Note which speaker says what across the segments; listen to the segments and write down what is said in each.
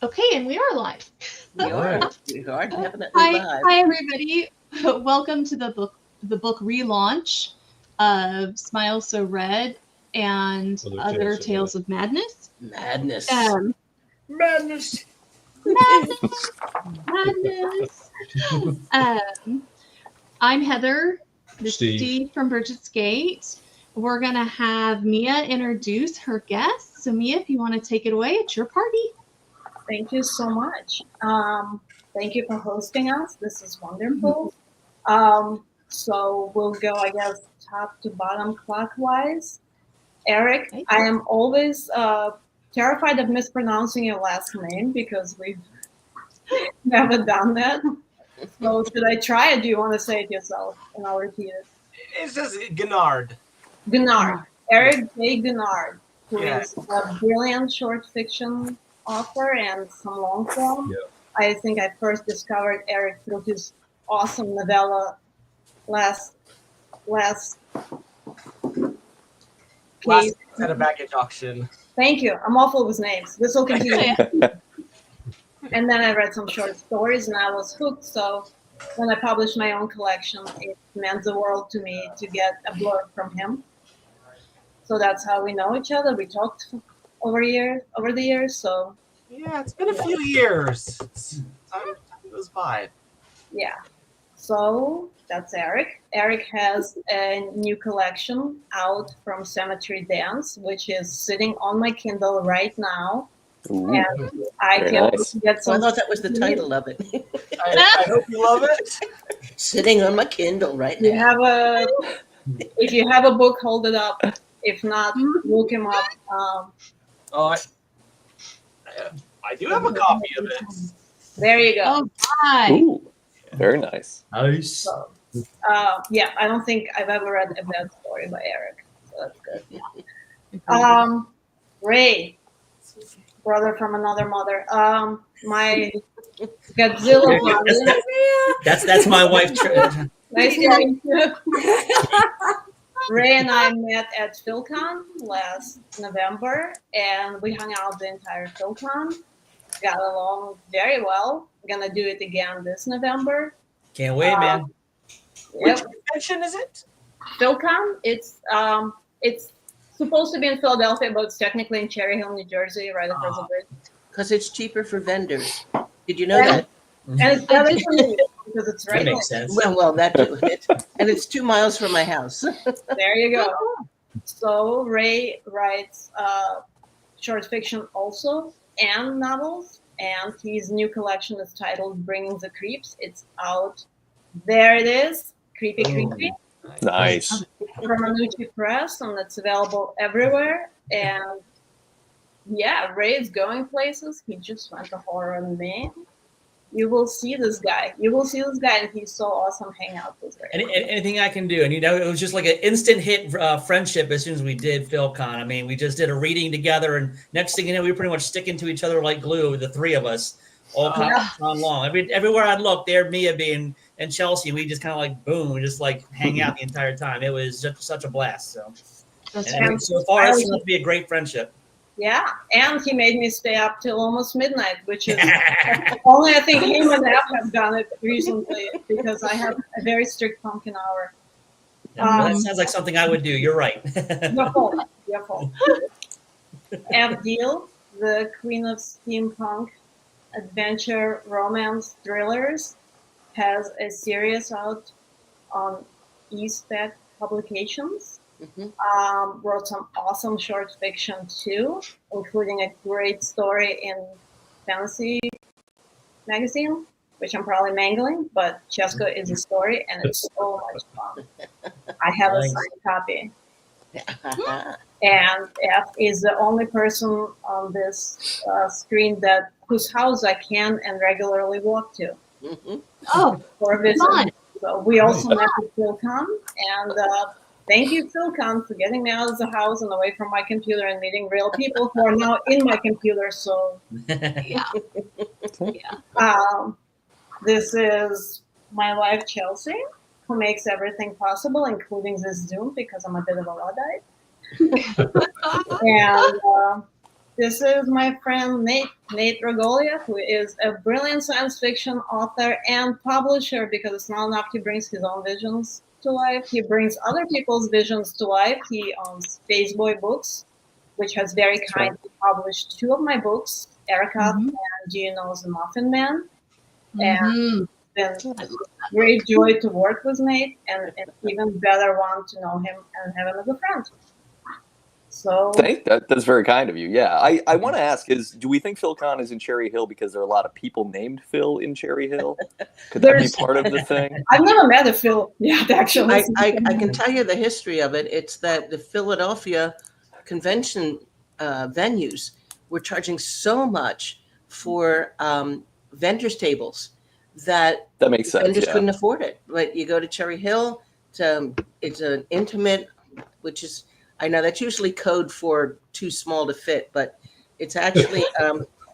Speaker 1: Okay, and we are live.
Speaker 2: We
Speaker 3: All
Speaker 2: are.
Speaker 3: right.
Speaker 2: We are definitely
Speaker 1: Hi,
Speaker 2: live.
Speaker 1: hi everybody. Welcome to the book relaunch of Smile So Red and Other Tales of Madness.
Speaker 2: Madness.
Speaker 3: Madness.
Speaker 1: Madness, madness. I'm Heather. This is Steve from Bridget's Gate. We're gonna have Mia introduce her guests. So Mia, if you want to take it away, it's your party.
Speaker 4: Thank you so much. Thank you for hosting us. This is wonderful. So we'll go, I guess, top to bottom clockwise. Eric,
Speaker 1: Okay.
Speaker 4: I am always terrified of mispronouncing your last name because we've never done that. So should I try it? Do you want to say it yourself and I'll repeat it?
Speaker 3: It's just Gennard.
Speaker 4: Gennard. Eric J. Gennard, who
Speaker 3: Yeah.
Speaker 4: is a brilliant short fiction author and some long form.
Speaker 3: Yeah.
Speaker 4: I think I first discovered Eric through his awesome novella last
Speaker 3: Last
Speaker 4: case.
Speaker 3: at a baggage auction.
Speaker 4: Thank you. I'm awful with names. This will continue. And then I read some short stories and I was hooked. So when I published my own collection, it meant the world to me to get a blurb from him. So that's how we know each other. We talked over the years. So
Speaker 3: Yeah, it's been a few years. Time goes by.
Speaker 4: yeah. So that's Eric. Eric has a new collection out from Cemetery Dance, which is sitting on my Kindle right now.
Speaker 5: Ooh,
Speaker 4: And I
Speaker 5: very
Speaker 4: can
Speaker 5: nice.
Speaker 4: get
Speaker 2: So I
Speaker 4: some.
Speaker 2: thought that was the title of it.
Speaker 3: I hope you love it.
Speaker 2: Sitting on my Kindle right
Speaker 4: You
Speaker 2: now.
Speaker 4: have if you have a book, hold it up. If not, look him up.
Speaker 3: Oh, I do have a copy of it.
Speaker 4: There you go.
Speaker 1: Oh, hi.
Speaker 5: Ooh, very nice.
Speaker 3: Nice.
Speaker 4: So, yeah, I don't think I've ever read a bad story by Eric. So that's good. Ray, brother from another mother. My Godzilla brother.
Speaker 6: That's my wife.
Speaker 4: Nice to meet you. Ray and I met at PhilCon last November, and we hung out the entire PhilCon. Got along very well. Gonna do it again this November.
Speaker 6: Can't wait, man.
Speaker 3: Which
Speaker 4: Yep.
Speaker 3: convention is it?
Speaker 4: PhilCon. It's supposed to be in Philadelphia, but it's technically in Cherry Hill, New Jersey, right across the bridge.
Speaker 2: Because it's cheaper for vendors. Did you know
Speaker 4: Yeah.
Speaker 2: that?
Speaker 4: And it's better for me because it's
Speaker 6: That
Speaker 4: right
Speaker 6: makes sense.
Speaker 2: Well, that too. And it's 2 miles from my house.
Speaker 4: there. You go. So Ray writes short fiction also and novels, and his new collection is titled "Bringing the Creeps." It's out. There it is. Creepy, creepy.
Speaker 5: Nice.
Speaker 4: From Anucci Press, and it's available everywhere. And yeah, Ray's going places. He just went to Horror in Maine. You will see this guy. And he's so awesome. Hang out with Ray.
Speaker 6: Anything I can do, and it was just like an instant hit friendship as soon as we did PhilCon. I mean, we just did a reading together, and next thing you know, we were pretty much sticking to each other like glue. The three of us, all on long. Everywhere I'd look, there Mia being and Chelsea, we just kind of like boom, we just like hang out the entire time. It was just such a blast. So, and so far, it's going to be a great friendship.
Speaker 4: Yeah, and he made me stay up till almost midnight, which is only I think him and F have done it recently because I have a very strict pumpkin hour.
Speaker 6: That sounds like something I would do. You're right.
Speaker 4: Your fault. F. Deal, the queen of steampunk adventure romance thrillers, has a series out on Eastpak Publications. Wrote some awesome short fiction too, including a great story in Fantasy magazine, which I'm probably mangling, but Cheska is a story and it's so much fun. I have a signed copy. And F is the only person on this screen whose house I can and regularly walk to for a visit. So we also met at PhilCon, and thank you, PhilCon, for getting me out of the house and away from my computer and meeting real people who are now in my computer. So
Speaker 1: Yeah.
Speaker 4: this is my wife, Chelsea, who makes everything possible, including this Zoom, because I'm a bit of a Luddite. And this is my friend Nate Regolia, who is a brilliant science fiction author and publisher, because it's not enough he brings his own visions to life. He brings other people's visions to life. He owns Spaceboy Books, which has very kindly published 2 of my books, Erica and Do You Know the Muffin Man? And it's been a great joy to work with Nate, and an even better one to know him and have him as a friend. So
Speaker 5: That's very kind of you. Yeah, I want to ask: do we think PhilCon is in Cherry Hill because there are a lot of people named Phil in Cherry Hill? Could that be part of the thing?
Speaker 4: I've never met a Phil yet, actually.
Speaker 2: I can tell you the history of it. It's that the Philadelphia convention venues were charging so much for vendors' tables that
Speaker 5: makes sense.
Speaker 2: vendors couldn't afford it. But you go to Cherry Hill, it's an intimate, which is, I know that's usually code for too small to fit, but it's actually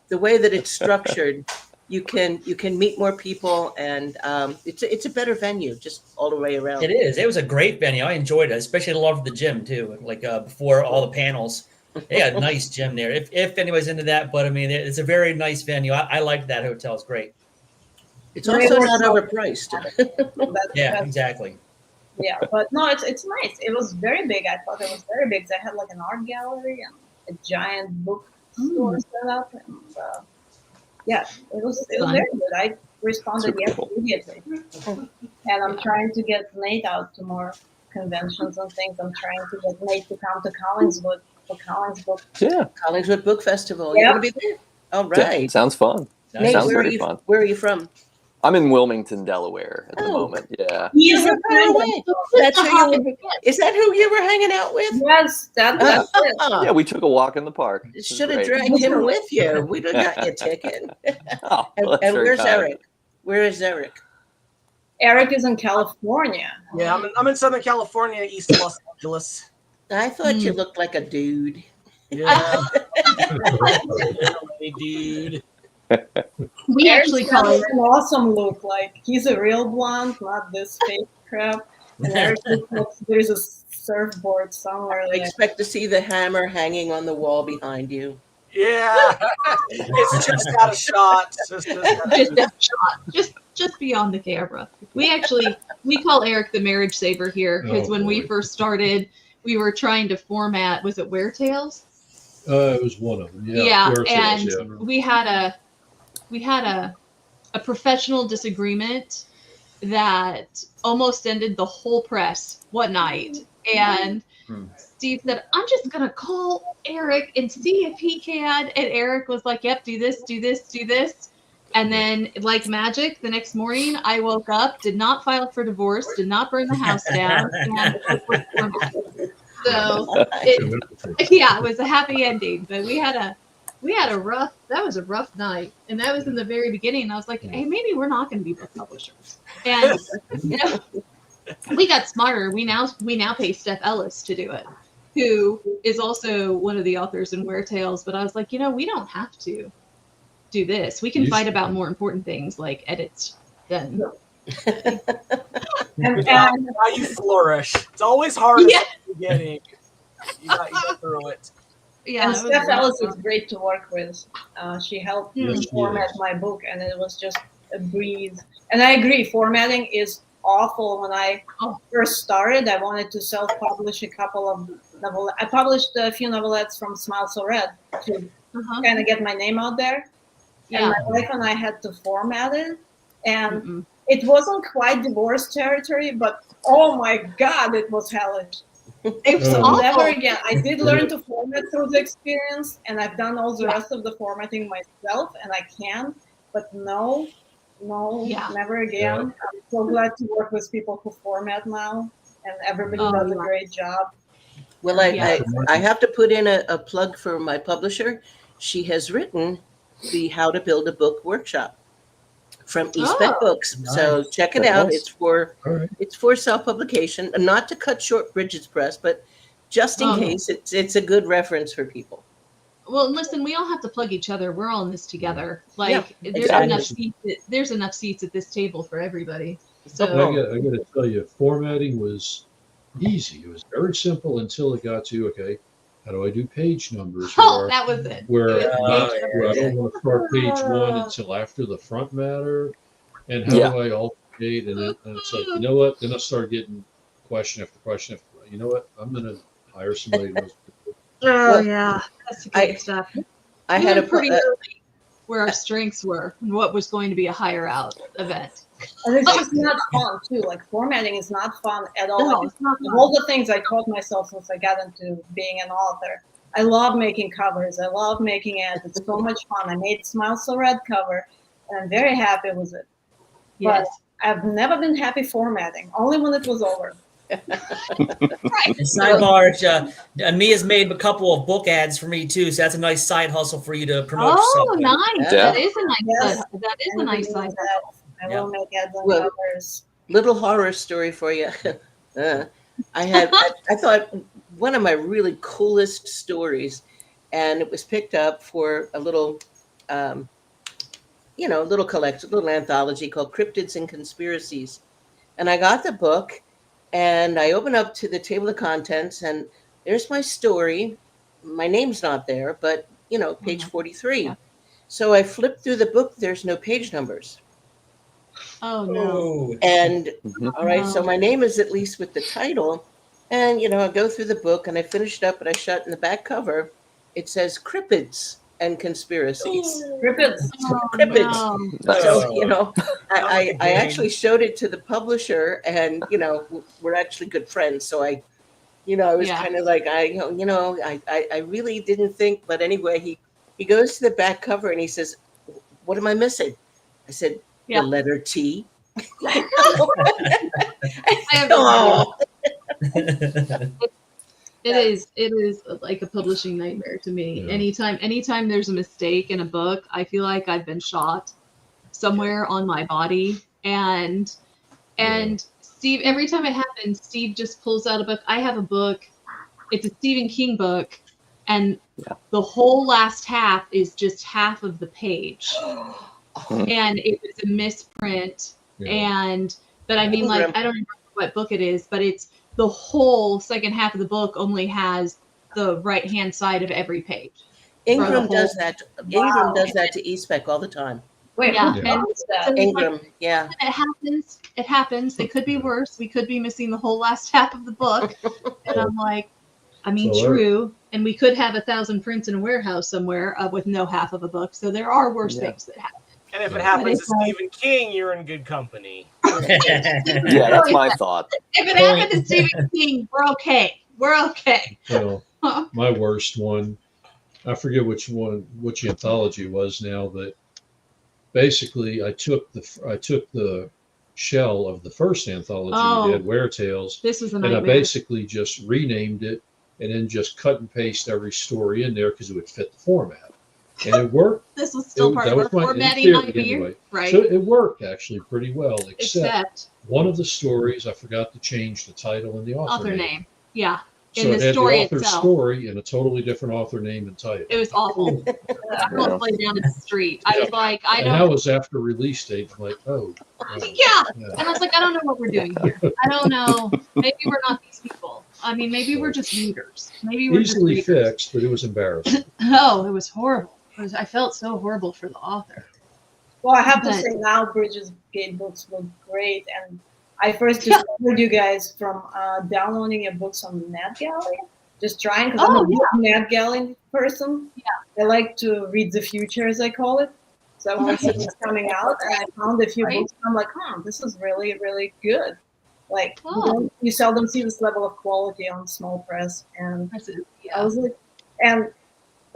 Speaker 2: the way that it's structured. You can meet more people, and it's a better venue just all the way around.
Speaker 6: It is. It was a great venue. I enjoyed it, especially loved the gym too. Like before all the panels, they had a nice gym there. If anybody's into that, but I mean, it's a very nice venue. I liked that hotel. It's great.
Speaker 2: It's also not overpriced.
Speaker 6: Yeah, exactly.
Speaker 4: Yeah, but no, it's nice. It was very big. I thought it was very big. They had like an art gallery and a giant bookstore set up, and yeah, it was very good. I responded yes immediately, and I'm trying to get Nate out to more conventions and things. I'm trying to get Nate to come to Collingswood for Collingswood.
Speaker 5: Yeah,
Speaker 2: Collingswood Book Festival. You're gonna be there. All right.
Speaker 5: Yeah, sounds fun.
Speaker 2: Nate,
Speaker 5: sounds
Speaker 2: where
Speaker 5: very fun.
Speaker 2: Where are you from?
Speaker 5: I'm in Wilmington, Delaware at the moment. Yeah.
Speaker 4: He's
Speaker 2: You're far away. That's who is that who you were hanging out with?
Speaker 4: Yes, that's it.
Speaker 5: Yeah, we took a walk in the park.
Speaker 2: Should have dragged him with you. We'd have got you a ticket.
Speaker 5: Oh,
Speaker 2: And
Speaker 5: that's very
Speaker 2: where's
Speaker 5: kind.
Speaker 2: Eric? Where is Eric?
Speaker 4: Eric is in California.
Speaker 3: Yeah, I'm in Southern California, east of Los Angeles.
Speaker 2: I thought you looked like a dude.
Speaker 3: Yeah. Hey, dude.
Speaker 1: We actually
Speaker 4: Eric's
Speaker 1: call
Speaker 4: got
Speaker 1: it.
Speaker 4: an awesome look. Like he's a real blonde, not this fake crap. And Eric looks like there's a surfboard somewhere
Speaker 2: I
Speaker 4: there.
Speaker 2: expect to see the hammer hanging on the wall behind you.
Speaker 3: Yeah. It's just got a shot.
Speaker 1: Just beyond the camera. We call Eric the marriage saver here, because when we first started, we were trying to format. Was it Wear Tales?
Speaker 7: It was one of them. Yeah.
Speaker 1: Yeah,
Speaker 7: Wear
Speaker 1: and
Speaker 7: Tales, yeah.
Speaker 1: we had a professional disagreement that almost ended the whole press one night. And Steve said, I'm just going to call Eric and see if he can. And Eric was like, yep, do this, do this, do this. And then, like magic, the next morning I woke up, did not file for divorce, did not burn the house down. So, it was a happy ending. But we had a rough night. And that was in the very beginning. I was like, hey, maybe we're not going to be book publishers. And we got smarter. We now pay Steph Ellis to do it, who is also one of the authors in Wear Tales. But I was like, we don't have to do this. We can fight about more important things like edits than.
Speaker 4: And
Speaker 3: Now you flourish. It's always hard at the beginning. You got to get through it.
Speaker 1: Yeah,
Speaker 4: and Steph Ellis is great to work with. She helped
Speaker 7: Yes,
Speaker 4: format my book, and it was just a breeze. And I agree, formatting is awful. When I first started, I wanted to self-publish a couple of novelettes. I published a few novelettes from Smile So Red to kind of get my name out there. And my wife and I had to format it, and it wasn't quite divorce territory, but oh my God, it was hellish.
Speaker 1: It was
Speaker 4: So never again. I did learn to format through the experience, and I've done all the rest of the formatting myself, and I can, but no, never again. I'm so glad to work with people who format now, and everybody does a great job.
Speaker 2: Well, I have to put in a plug for my publisher. She has written the How to Build a Book workshop from Eastbeck Books.
Speaker 6: Nice.
Speaker 2: So check it out. It's for self-publication, not to cut short Bridget's press, but just in case it's a good reference for people.
Speaker 1: Well, listen, we all have to plug each other. We're all in this together. Like there's enough seats at this table for everybody. So
Speaker 7: I got to tell you, formatting was easy. It was very simple until it got to, how do I do page numbers?
Speaker 1: Oh, that was it.
Speaker 7: Where,
Speaker 1: It was page
Speaker 7: where I
Speaker 1: numbers.
Speaker 7: don't want to start page one until after the front matter, and how
Speaker 5: Yeah.
Speaker 7: do I alternate? And it's like, you know what? Then I start getting question after question after. You know what? I'm gonna hire somebody who knows.
Speaker 1: Oh
Speaker 2: Well,
Speaker 1: yeah, that's the
Speaker 2: I-
Speaker 1: good stuff.
Speaker 2: I
Speaker 1: We
Speaker 2: had a
Speaker 1: learned pretty early where our strengths were and what was going to be a hire out event.
Speaker 4: And it's just not fun too. Like formatting is not fun at all.
Speaker 1: No,
Speaker 4: Like,
Speaker 1: it's not
Speaker 4: of
Speaker 1: fun.
Speaker 4: all the things I taught myself since I got into being an author, I love making covers. I love making ads. It's so much fun. I made Smile So Red cover, and I'm very happy with it.
Speaker 1: Yes.
Speaker 4: I've never been happy formatting, only when it was over.
Speaker 1: Right.
Speaker 6: And sidebar, Mia's made a couple of book ads for me too, so that's a nice side hustle for you to promote
Speaker 1: Oh,
Speaker 6: yourself.
Speaker 1: nice.
Speaker 5: Yeah.
Speaker 1: That is a nice.
Speaker 4: Yes.
Speaker 1: That is a nice side.
Speaker 4: I will make ads on
Speaker 2: Well,
Speaker 4: covers.
Speaker 2: little horror story for you. I thought one of my really coolest stories, and it was picked up for a little, little collection, little anthology called Cryptids and Conspiracies. And I got the book, and I opened up to the table of contents, and there's my story. My name's not there, but page 43.
Speaker 1: Yeah.
Speaker 2: So I flipped through the book. There's no page numbers.
Speaker 1: Oh no.
Speaker 6: Oh.
Speaker 2: And
Speaker 5: Mhm.
Speaker 2: all right, so
Speaker 1: No.
Speaker 2: my name is at least with the title. And I go through the book and I finished up and I shut in the back cover. It says Cryptids and Conspiracies.
Speaker 4: Cryptids.
Speaker 1: Oh,
Speaker 2: Cryptids.
Speaker 1: no.
Speaker 5: Nice.
Speaker 2: So, I actually showed it to the publisher, and we're actually good friends. So I was
Speaker 1: Yeah.
Speaker 2: kind of like, I really didn't think, but anyway, he goes to the back cover and he says, "What am I missing?" I said,
Speaker 1: Yeah.
Speaker 2: "The letter T."
Speaker 1: I have
Speaker 2: Oh.
Speaker 1: It is like a publishing nightmare to me.
Speaker 7: Yeah.
Speaker 1: Anytime there's a mistake in a book, I feel like I've been shot somewhere on my body. And Steve, every time it happens, Steve just pulls out a book. I have a book. It's a Stephen King book, and the whole last half is just half of the page. And it was a misprint.
Speaker 7: Yeah.
Speaker 1: But I mean, like, I don't remember what book it is, but it's the whole second half of the book only has the right hand side of every page.
Speaker 2: Ingram
Speaker 1: whole-
Speaker 2: does that. Ingram does that to eSpec all the time.
Speaker 4: Wait,
Speaker 1: Yeah.
Speaker 4: who
Speaker 7: Yeah.
Speaker 4: does that?
Speaker 1: So it's like,
Speaker 2: Ingram, yeah.
Speaker 1: it happens. It happens. It could be worse. We could be missing the whole last half of the book. And I'm like, I mean,
Speaker 7: So,
Speaker 1: true. And we could have 1,000 prints in a warehouse somewhere with no half of a book. So there are worse things that happen.
Speaker 3: And if it
Speaker 7: Yeah.
Speaker 3: happens
Speaker 1: But
Speaker 3: to
Speaker 1: it's
Speaker 3: Stephen King, you're in good company.
Speaker 5: Yeah, that's my thought.
Speaker 1: If it happened to Stephen King, we're okay. We're okay.
Speaker 7: Well, my worst one, I forget which anthology it was now, but basically I took the shell of the first anthology we did, Were Tales,
Speaker 1: This was a
Speaker 7: and I
Speaker 1: nightmare.
Speaker 7: basically just renamed it and then just cut and paste every story in there because it would fit the format. And it worked.
Speaker 1: This was still part
Speaker 7: That
Speaker 1: of
Speaker 7: was
Speaker 1: our
Speaker 7: my- in
Speaker 1: formatting
Speaker 7: theory
Speaker 1: nightmare,
Speaker 7: anyway.
Speaker 1: right?
Speaker 7: So it worked actually pretty well, except
Speaker 1: Except
Speaker 7: one of the stories I forgot to change the title and the author,
Speaker 1: author name. Yeah.
Speaker 7: So
Speaker 1: In
Speaker 7: it
Speaker 1: the
Speaker 7: had
Speaker 1: story
Speaker 7: the author's
Speaker 1: itself.
Speaker 7: story and a totally different author name and title.
Speaker 1: It was awful. I almost laid down in the street. I was like, I
Speaker 7: And that
Speaker 1: don't.
Speaker 7: was after release date. I'm like, oh.
Speaker 1: Yeah. And I was like, I don't know what we're doing here. I don't know. Maybe we're not these people. I mean, maybe we're just readers. Maybe we're
Speaker 7: Easily
Speaker 1: just readers.
Speaker 7: fixed, but it was embarrassing.
Speaker 1: Oh, it was horrible. I felt so horrible for the author.
Speaker 4: Well, I have to
Speaker 1: But-
Speaker 4: say now Bridges Gate books look great, and I first discovered you guys from downloading your books on NetGalley. Just trying, because I'm a big NetGalley person.
Speaker 1: Yeah.
Speaker 4: I like to read the future, as I call it. So I want to see what's coming out, and I found a few books. And I'm like, this is really, really good. Like you seldom see this level of quality on small press, and I was like, and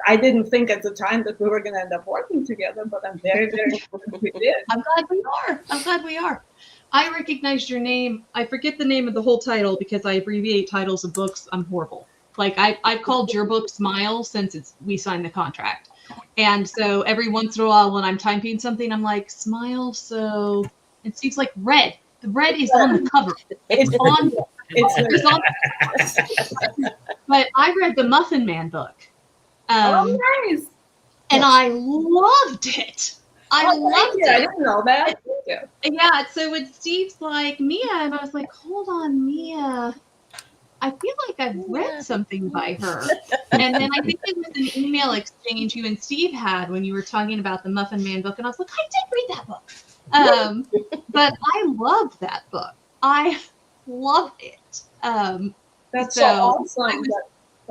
Speaker 4: I didn't think at the time that we were going to end up working together, but I'm very, very glad we did.
Speaker 1: I'm glad we are. I'm glad we are. I recognized your name. I forget the name of the whole title because I abbreviate titles of books. I'm horrible. Like I've called your book Smile since we signed the contract. And so every once in a while when I'm typing something, I'm like, Smile. So it seems like red. The red is on the cover. It's on. It's on. But I read the Muffin Man book.
Speaker 4: Oh, nice.
Speaker 1: And I loved it. I loved it.
Speaker 4: I didn't know that.
Speaker 1: Yeah, so when Steve's like, Mia, and I was like, hold on, Mia. I feel like I've read something by her. And then I think it was an email exchange you and Steve had when you were talking about the Muffin Man book. And I was like, I did read that book. But I loved that book. I loved it.
Speaker 4: That's
Speaker 1: so
Speaker 4: awesome.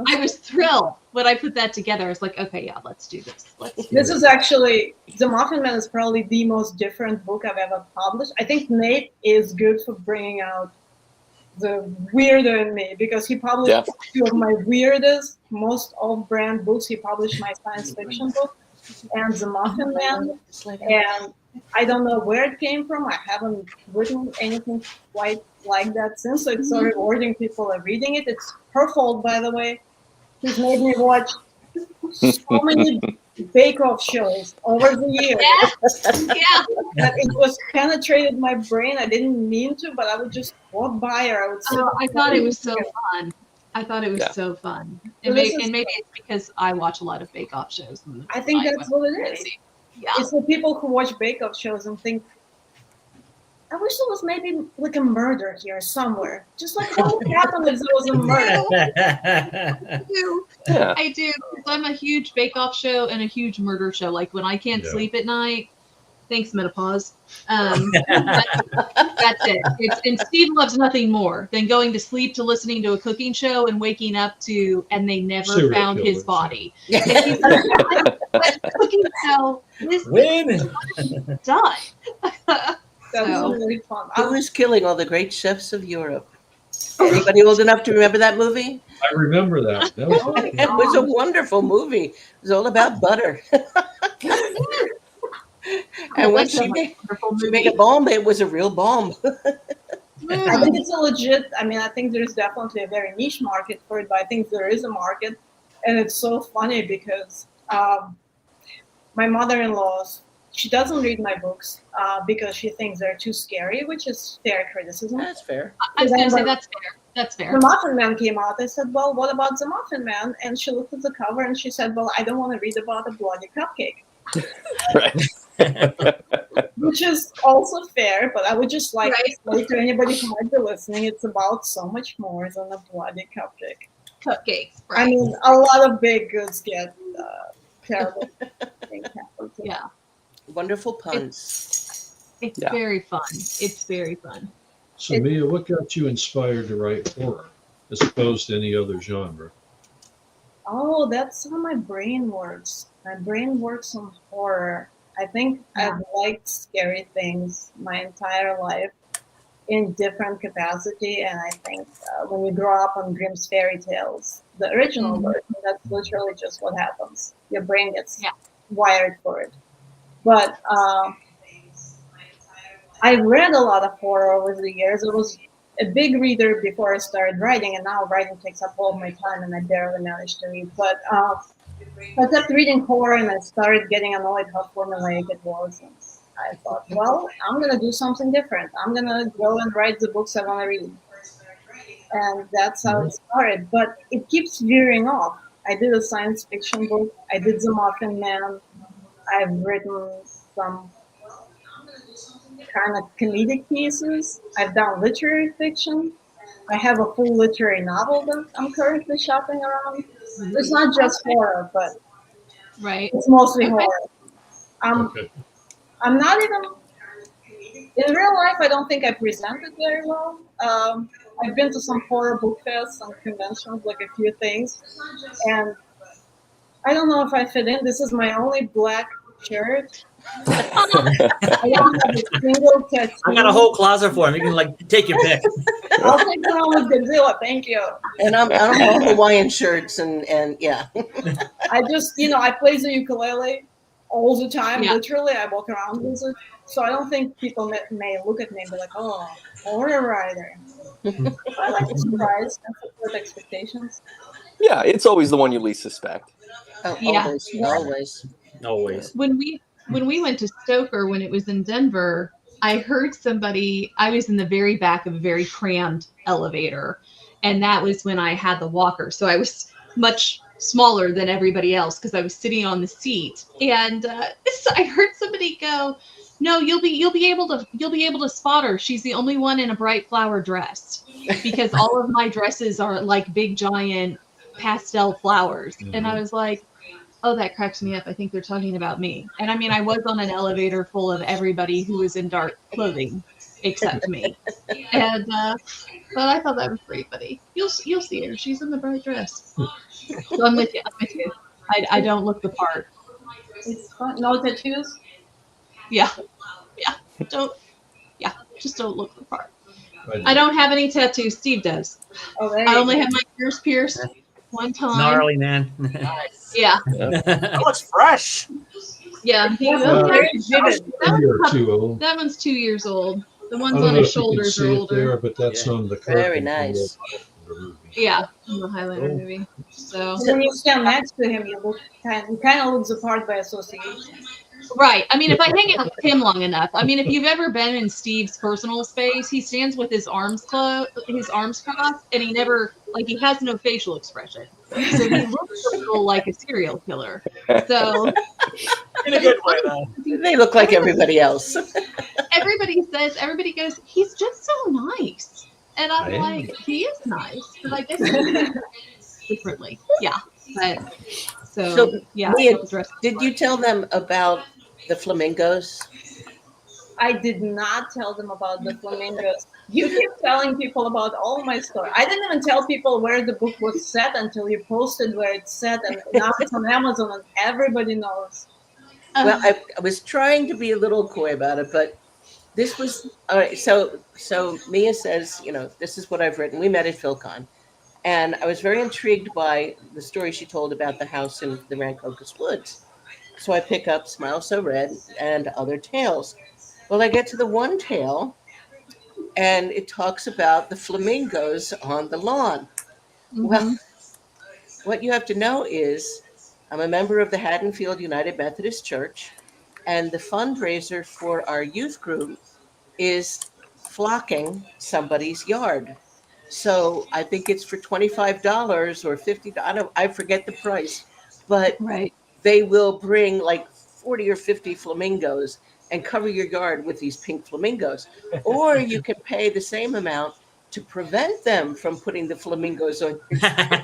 Speaker 1: I was thrilled when I put that together. I was like, okay, yeah, let's do this.
Speaker 4: This is actually, The Muffin Man is probably the most different book I've ever published. I think Nate is good for bringing out the weirder in me, because he published two of my weirdest, most off-brand books. He published my science fiction book and The Muffin Man. And I don't know where it came from. I haven't written anything quite like that since. So it's so rewarding. People are reading it. It's her fault, by the way. She's made me watch so many bake-off shows over the years. That it was penetrated my brain. I didn't mean to, but I would just walk by her. I would sit.
Speaker 1: I thought it was so fun. I thought it was so fun. And maybe it's because I watch a lot of bake-off shows.
Speaker 4: I think that's what it is.
Speaker 1: Yeah.
Speaker 4: It's the people who watch bake-off shows and think, I wish there was maybe like a murder here somewhere. Just like what would happen if there was a murder?
Speaker 1: I do. I'm a huge bake-off show and a huge murder show. Like when I can't sleep at night, thanks menopause. That's it. And Steve loves nothing more than going to sleep to listening to a cooking show and waking up to, and they never found his body. Cooking show is done.
Speaker 4: That was really fun.
Speaker 2: Who is killing all the great chefs of Europe? Anybody old enough to remember that movie?
Speaker 7: I remember that. That was
Speaker 2: It was a wonderful movie. It was all about butter. And when she made a bomb, it was a real bomb.
Speaker 4: I think it's a legit, I think there's definitely a very niche market for it, but I think there is a market. And it's so funny because my mother-in-law, she doesn't read my books because she thinks they're too scary, which is fair criticism.
Speaker 2: That's fair.
Speaker 1: I was going to say that's fair. That's fair.
Speaker 4: The Muffin Man came out. I said, well, what about The Muffin Man? And she looked at the cover and she said, well, I don't want to read about a bloody cupcake. Which is also fair, but I would just like to say to anybody who might be listening, it's about so much more than a bloody cupcake.
Speaker 1: Cupcakes,
Speaker 4: I mean, a lot of baked goods get terrible things happen.
Speaker 1: Yeah.
Speaker 2: Wonderful puns.
Speaker 1: It's very fun. It's very fun.
Speaker 7: So, Mia, what got you inspired to write horror as opposed to any other genre?
Speaker 4: Oh, that's how my brain works. My brain works on horror. I think I've liked scary things my entire life in different capacity. And I think when you grow up on Grimm's fairy tales, the original version, that's literally just what happens. Your brain gets wired for it. But I read a lot of horror over the years. I was a big reader before I started writing, and now writing takes up all of my time, and I barely manage to read. But I kept reading horror, and I started getting annoyed how formulaic it was. And I thought, well, I'm going to do something different. I'm going to go and write the books I want to read. And that's how it started. But it keeps veering off. I did a science fiction book. I did The Muffin Man. I've written some kind of comedic pieces. I've done literary fiction. I have a full literary novel that I'm currently shopping around. It's not just horror, but it's mostly horror. I'm not even, in real life, I don't think I present it very well. I've been to some horror book fests and conventions, like a few things, and I don't know if I fit in. This is my only black shirt. I don't have a single tattoo.
Speaker 6: I got a whole closet for him. You can take your pick.
Speaker 4: I'll take it on with Godzilla. Thank you.
Speaker 2: And I'm all Hawaiian shirts and yeah.
Speaker 4: I just I play the ukulele all the time. Literally, I walk around with it. So I don't think people may look at me and be like, "Oh, horror writer." I like to surprise and support expectations.
Speaker 5: Yeah, it's always the one you least suspect.
Speaker 2: Oh, always.
Speaker 1: When we went to Stoker, when it was in Denver, I heard somebody. I was in the very back of a very crammed elevator, and that was when I had the walker. So I was much smaller than everybody else because I was sitting on the seat. And so I heard somebody go, No, you'll be able to spot her. She's the only one in a bright flower dress, because all of my dresses are like big giant pastel flowers. And I was like, oh, that cracks me up. I think they're talking about me. And I mean, I was on an elevator full of everybody who was in dark clothing except me. And but I thought that was pretty funny. You'll see her. She's in the bright dress. So I'm with you. I don't look the part.
Speaker 4: It's fun. No tattoos?
Speaker 1: Yeah. Just don't look the part. I don't have any tattoos. Steve does.
Speaker 4: Oh,
Speaker 1: I only have my ears pierced one time.
Speaker 6: Gnarly, man.
Speaker 1: Yeah.
Speaker 3: That looks fresh.
Speaker 1: Yeah. That one's 2 years old. The ones on his shoulders are older.
Speaker 7: There, but that's on the curtain.
Speaker 2: Very nice.
Speaker 1: Yeah, in the Highlander movie. So
Speaker 4: when you stand next to him, you kind of look the part by association.
Speaker 1: Right. I mean, if I hang out with him long enough, I mean, if you've ever been in Steve's personal space, he stands with his arms crossed, and he never, like, he has no facial expression. So he looks a little like a serial killer. So
Speaker 3: In a good way, though.
Speaker 2: They look like everybody else.
Speaker 1: everybody goes, he's just so nice. And I'm like, he is nice, but I guess differently. Yeah. But so yeah.
Speaker 2: Leah, did you tell them about the flamingos?
Speaker 4: I did not tell them about the flamingos. You keep telling people about all my story. I didn't even tell people where the book was set until you posted where it's set, and now it's on Amazon and everybody knows.
Speaker 2: Well, I was trying to be a little coy about it, but this was all right. So Mia says, this is what I've written. We met at PhilCon, and I was very intrigued by the story she told about the house in the Rancocas Woods. So I pick up Smile So Red and other tales. Well, I get to the one tale, and it talks about the flamingos on the lawn. Mm-hmm. Well, what you have to know is I'm a member of the Haddonfield United Methodist Church, and the fundraiser for our youth group is flocking somebody's yard. So I think it's for $25 or $50. I forget the price, but they will bring like 40 or 50 flamingos and cover your yard with these pink flamingos. Or you can pay the same amount to prevent them from putting the flamingos on your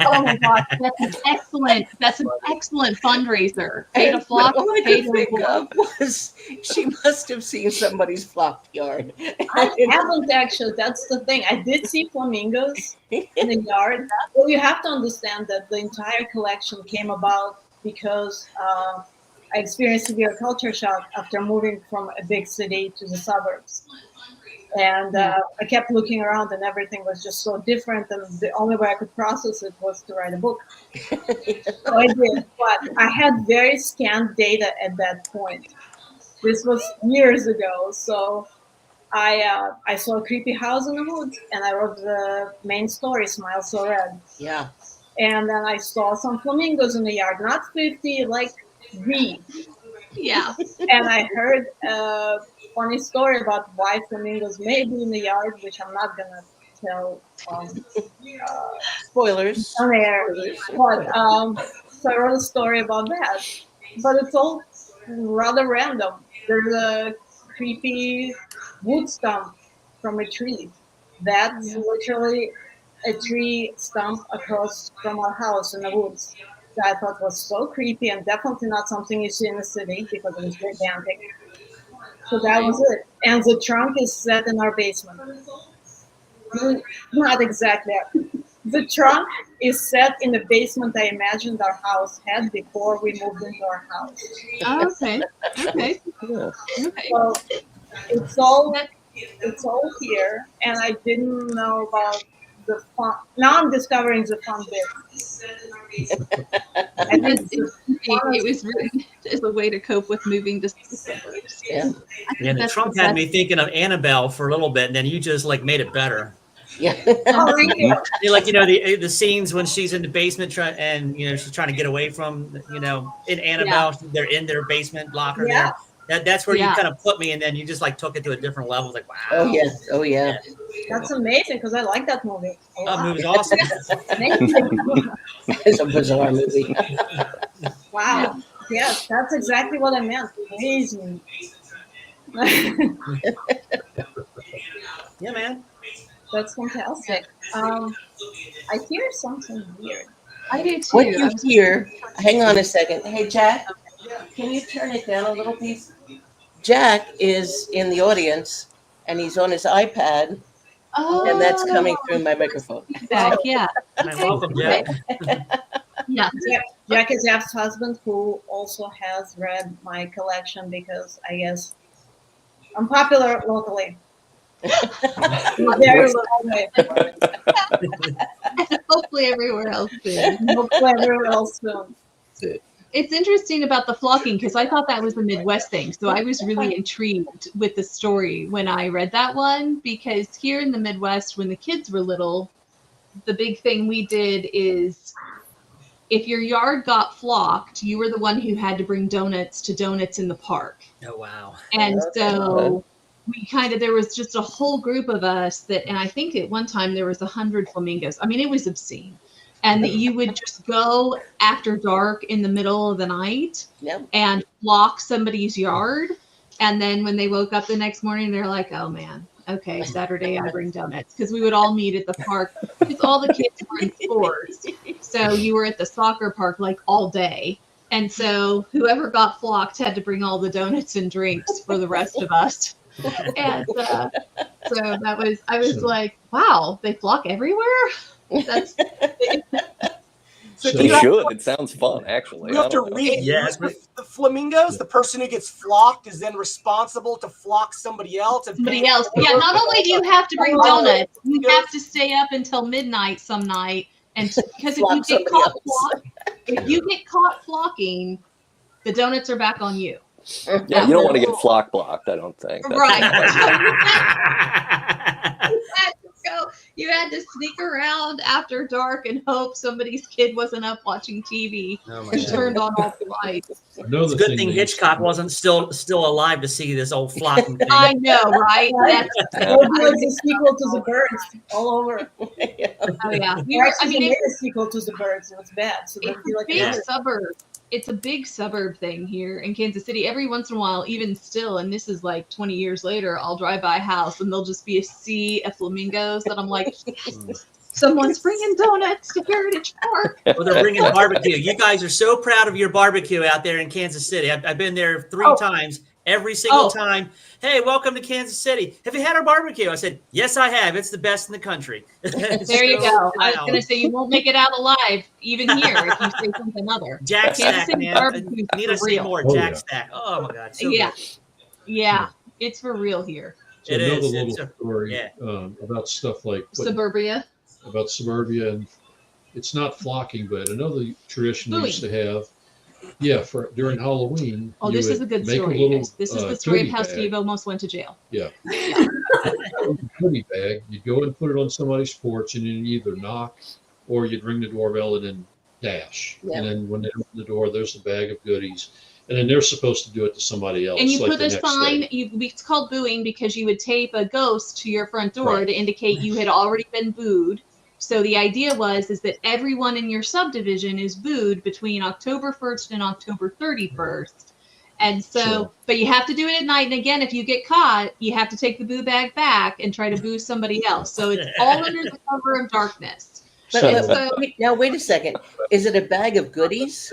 Speaker 1: Oh my gosh, that's an excellent fundraiser. Pay to flock,
Speaker 2: all I
Speaker 1: pay
Speaker 2: could
Speaker 1: to
Speaker 2: think of was she must have seen somebody's flocked yard.
Speaker 4: I haven't actually. That's the thing. I did see flamingos in the yard. Well, you have to understand that the entire collection came about because I experienced severe culture shock after moving from a big city to the suburbs. And I kept looking around and everything was just so different. And the only way I could process it was to write a book. So I did. But I had very scant data at that point. This was years ago. So I saw a creepy house in the woods and I wrote the main story, Smile So Red.
Speaker 2: Yeah.
Speaker 4: And then I saw some flamingos in the yard, not 50, like 3.
Speaker 1: Yeah.
Speaker 4: And I heard a funny story about why flamingos may be in the yard, which I'm not going to tell
Speaker 2: Spoilers
Speaker 4: on air. But so I wrote a story about that. But it's all rather random. There's a creepy wood stump from a tree. That's literally a tree stump across from our house in the woods. That I thought was so creepy and definitely not something you see in the city because it was gigantic. So that was it. And the trunk is set in our basement. Not exactly. The trunk is set in the basement I imagined our house had before we moved into our house.
Speaker 1: Oh, okay. Okay.
Speaker 2: Yeah.
Speaker 1: Okay.
Speaker 4: So it's all here, and I didn't know about the fun. Now I'm discovering the fun bit.
Speaker 1: It was written as a way to cope with moving to suburbs.
Speaker 2: Yeah.
Speaker 6: Yeah, the trunk had me thinking of Annabelle for a little bit, and then you just like made it better.
Speaker 2: Yeah.
Speaker 6: Like the scenes when she's in the basement and she's trying to get away from in Annabelle, they're in their basement locker there. That's where you kind of put me, and then you just like took it to a different level. Like, wow.
Speaker 2: Oh yeah. Oh yeah.
Speaker 4: That's amazing because I like that movie.
Speaker 6: That movie's awesome.
Speaker 2: It's a bizarre movie.
Speaker 4: Wow. Yes, that's exactly what I meant. Amazing.
Speaker 6: Yeah, man.
Speaker 4: That's fantastic. I hear something weird.
Speaker 1: I do too.
Speaker 2: What you hear? Hang on a second. Hey, Jack, can you turn it down a little, please? Jack is in the audience, and he's on his iPad, and that's coming through my microphone.
Speaker 1: Feedback, yeah.
Speaker 6: Hi, welcome, Jack.
Speaker 1: Yeah.
Speaker 4: Jack is Jeff's husband, who also has read my collection because I guess I'm popular locally. Very locally.
Speaker 1: Hopefully everywhere else soon.
Speaker 4: Hopefully everywhere else soon.
Speaker 1: It's interesting about the flocking because I thought that was a Midwest thing. So I was really intrigued with the story when I read that one, because here in the Midwest, when the kids were little, the big thing we did is if your yard got flocked, you were the one who had to bring donuts to Donuts in the Park.
Speaker 6: Oh, wow.
Speaker 1: And so we there was just a whole group of us and I think at one time there was 100 flamingos. I mean, it was obscene. And that you would just go after dark in the middle of the night and flock somebody's yard. And then when they woke up the next morning, they're like, oh man, okay, Saturday I bring donuts. Because we would all meet at the park because all the kids were in sports. So you were at the soccer park like all day. And so whoever got flocked had to bring all the donuts and drinks for the rest of us. And so I was like, wow, they flock everywhere? That's
Speaker 3: So
Speaker 5: They should. It sounds fun, actually.
Speaker 3: You have to read.
Speaker 6: Yes.
Speaker 3: The flamingos, the person who gets flocked is then responsible to flock somebody else.
Speaker 1: Somebody else. Yeah, not only do you have to bring donuts, you have to stay up until midnight some night. And because if you get caught flocking, the donuts are back on you.
Speaker 5: Yeah, you don't want to get flock blocked, I don't think.
Speaker 1: You had to sneak around after dark and hope somebody's kid wasn't up watching TV and turned on all the lights.
Speaker 6: It's a good thing Hitchcock wasn't still alive to see this old flocking thing.
Speaker 1: I know, right?
Speaker 4: It's a sequel to The Birds all over.
Speaker 1: Oh yeah,
Speaker 4: I mean, it's a sequel to The Birds. It was bad. So
Speaker 1: it's a big suburb. It's a big suburb thing here in Kansas City. Every once in a while, even still, and this is like 20 years later, I'll drive by a house and there'll just be a sea of flamingos that I'm like, someone's bringing donuts to Heritage Park.
Speaker 6: Well, they're bringing barbecue. You guys are so proud of your barbecue out there in Kansas City. I've been there 3 times. Every single time, hey, welcome to Kansas City. Have you had our barbecue? I said, yes, I have. It's the best in the country.
Speaker 1: There you go. I was going to say, you won't make it out alive, even here, if you say something other.
Speaker 6: Jack Stack, man. I need to see more. Jack Stack. Oh, my God. So good.
Speaker 1: Yeah. It's for real here.
Speaker 7: So another little story about stuff like
Speaker 1: Suburbia.
Speaker 7: About suburbia, and it's not flocking, but another tradition we used to have. Yeah, for during Halloween.
Speaker 1: Oh, this is a good story. This is the story of how Steve almost went to jail.
Speaker 7: Yeah. Goodie bag. You'd go and put it on somebody's porch, and you'd either knock or you'd ring the doorbell and then dash. Yeah. And then when they open the door, there's a bag of goodies. And then they're supposed to do it to somebody else.
Speaker 1: And you put a sign, it's called booing because you would tape a ghost to your front door to indicate you had already been booed. So the idea is that everyone in your subdivision is booed between October 1st and October 31st. And so, but you have to do it at night. And again, if you get caught, you have to take the boo bag back and try to boo somebody else. So it's all under the cover of darkness.
Speaker 2: But now, wait a second. Is it a bag of goodies?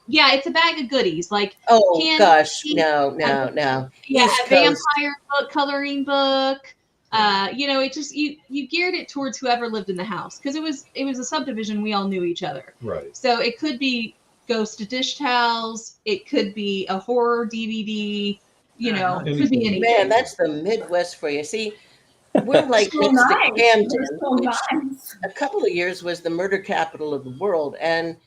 Speaker 1: Yeah, it's a bag of goodies. Like,
Speaker 2: no.
Speaker 1: Yeah, a vampire book, coloring book. It just you geared it towards whoever lived in the house because it was a subdivision. We all knew each other,
Speaker 7: right?
Speaker 1: So it could be ghost dish towels, it could be a horror DVD, it could be anything.
Speaker 2: Man, that's the Midwest for you. See, we're like Camden. A couple of years was the murder capital of the world, and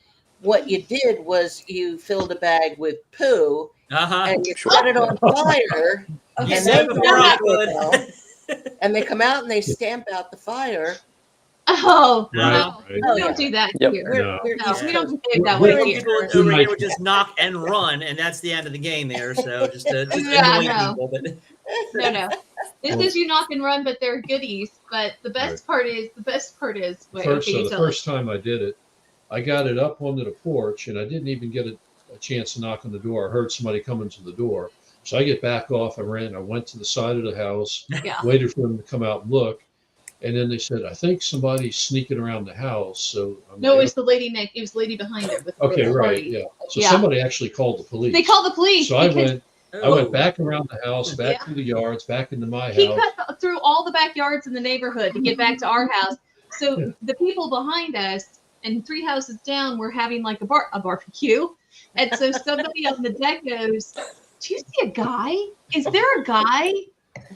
Speaker 2: what you did was you filled a bag with poo and you set it on fire, and they come out and they stamp out the fire.
Speaker 1: Oh, no. We don't do that here. We don't behave that way here.
Speaker 6: People over here would just knock and run, and that's the end of the game there. So just annoy people. But
Speaker 1: no. This is you knock and run, but they're goodies. But the best part is,
Speaker 7: the first time I did it, I got it up onto the porch, and I didn't even get a chance to knock on the door. I heard somebody coming to the door. So I get back off. I went to the side of the house,
Speaker 1: Yeah.
Speaker 7: waited for them to come out and look. And then they said, I think somebody's sneaking around the house. So I'm
Speaker 1: No, it
Speaker 7: like,
Speaker 1: was the lady next. It was the lady behind her with
Speaker 7: okay,
Speaker 1: the
Speaker 7: right,
Speaker 1: party.
Speaker 7: yeah. So
Speaker 1: Yeah.
Speaker 7: somebody actually called the police.
Speaker 1: They called the police.
Speaker 7: So I
Speaker 1: because
Speaker 7: went back around the house, back
Speaker 1: Yeah.
Speaker 7: through the yards, back into my
Speaker 1: he
Speaker 7: house.
Speaker 1: cut through all the backyards in the neighborhood to get back to our house. So the people behind us and 3 houses down were having like a barbecue. And so somebody on the deck goes, do you see a guy? Is there a guy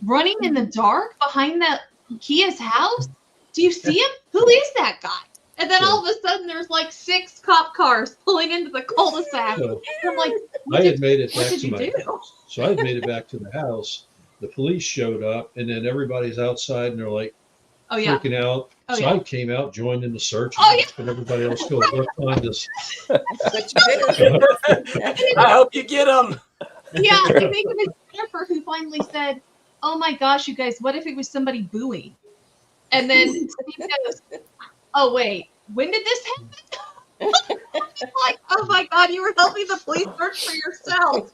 Speaker 1: running in the dark behind the Kia's house? Do you see him? Who is that guy? And then all of a sudden there's like 6 cop cars pulling into the cul-de-sac.
Speaker 7: So
Speaker 1: I'm like,
Speaker 7: I had made it
Speaker 1: what
Speaker 7: back
Speaker 1: did
Speaker 7: to
Speaker 1: you
Speaker 7: my
Speaker 1: do?
Speaker 7: house. So I had made it back to the house. The police showed up, and then everybody's outside, and they're like
Speaker 1: Oh yeah.
Speaker 7: freaking out.
Speaker 1: Oh,
Speaker 7: So
Speaker 1: yeah.
Speaker 7: I came out, joined in the search,
Speaker 1: Oh, yeah.
Speaker 7: and everybody else go, what find us?
Speaker 2: But you did.
Speaker 3: I hope you get them.
Speaker 1: Yeah, I think it was Jennifer who finally said, oh my gosh, you guys, what if it was somebody booing? And then Steve goes, oh wait, when did this happen? Like, oh my God, you were helping the police search for yourself.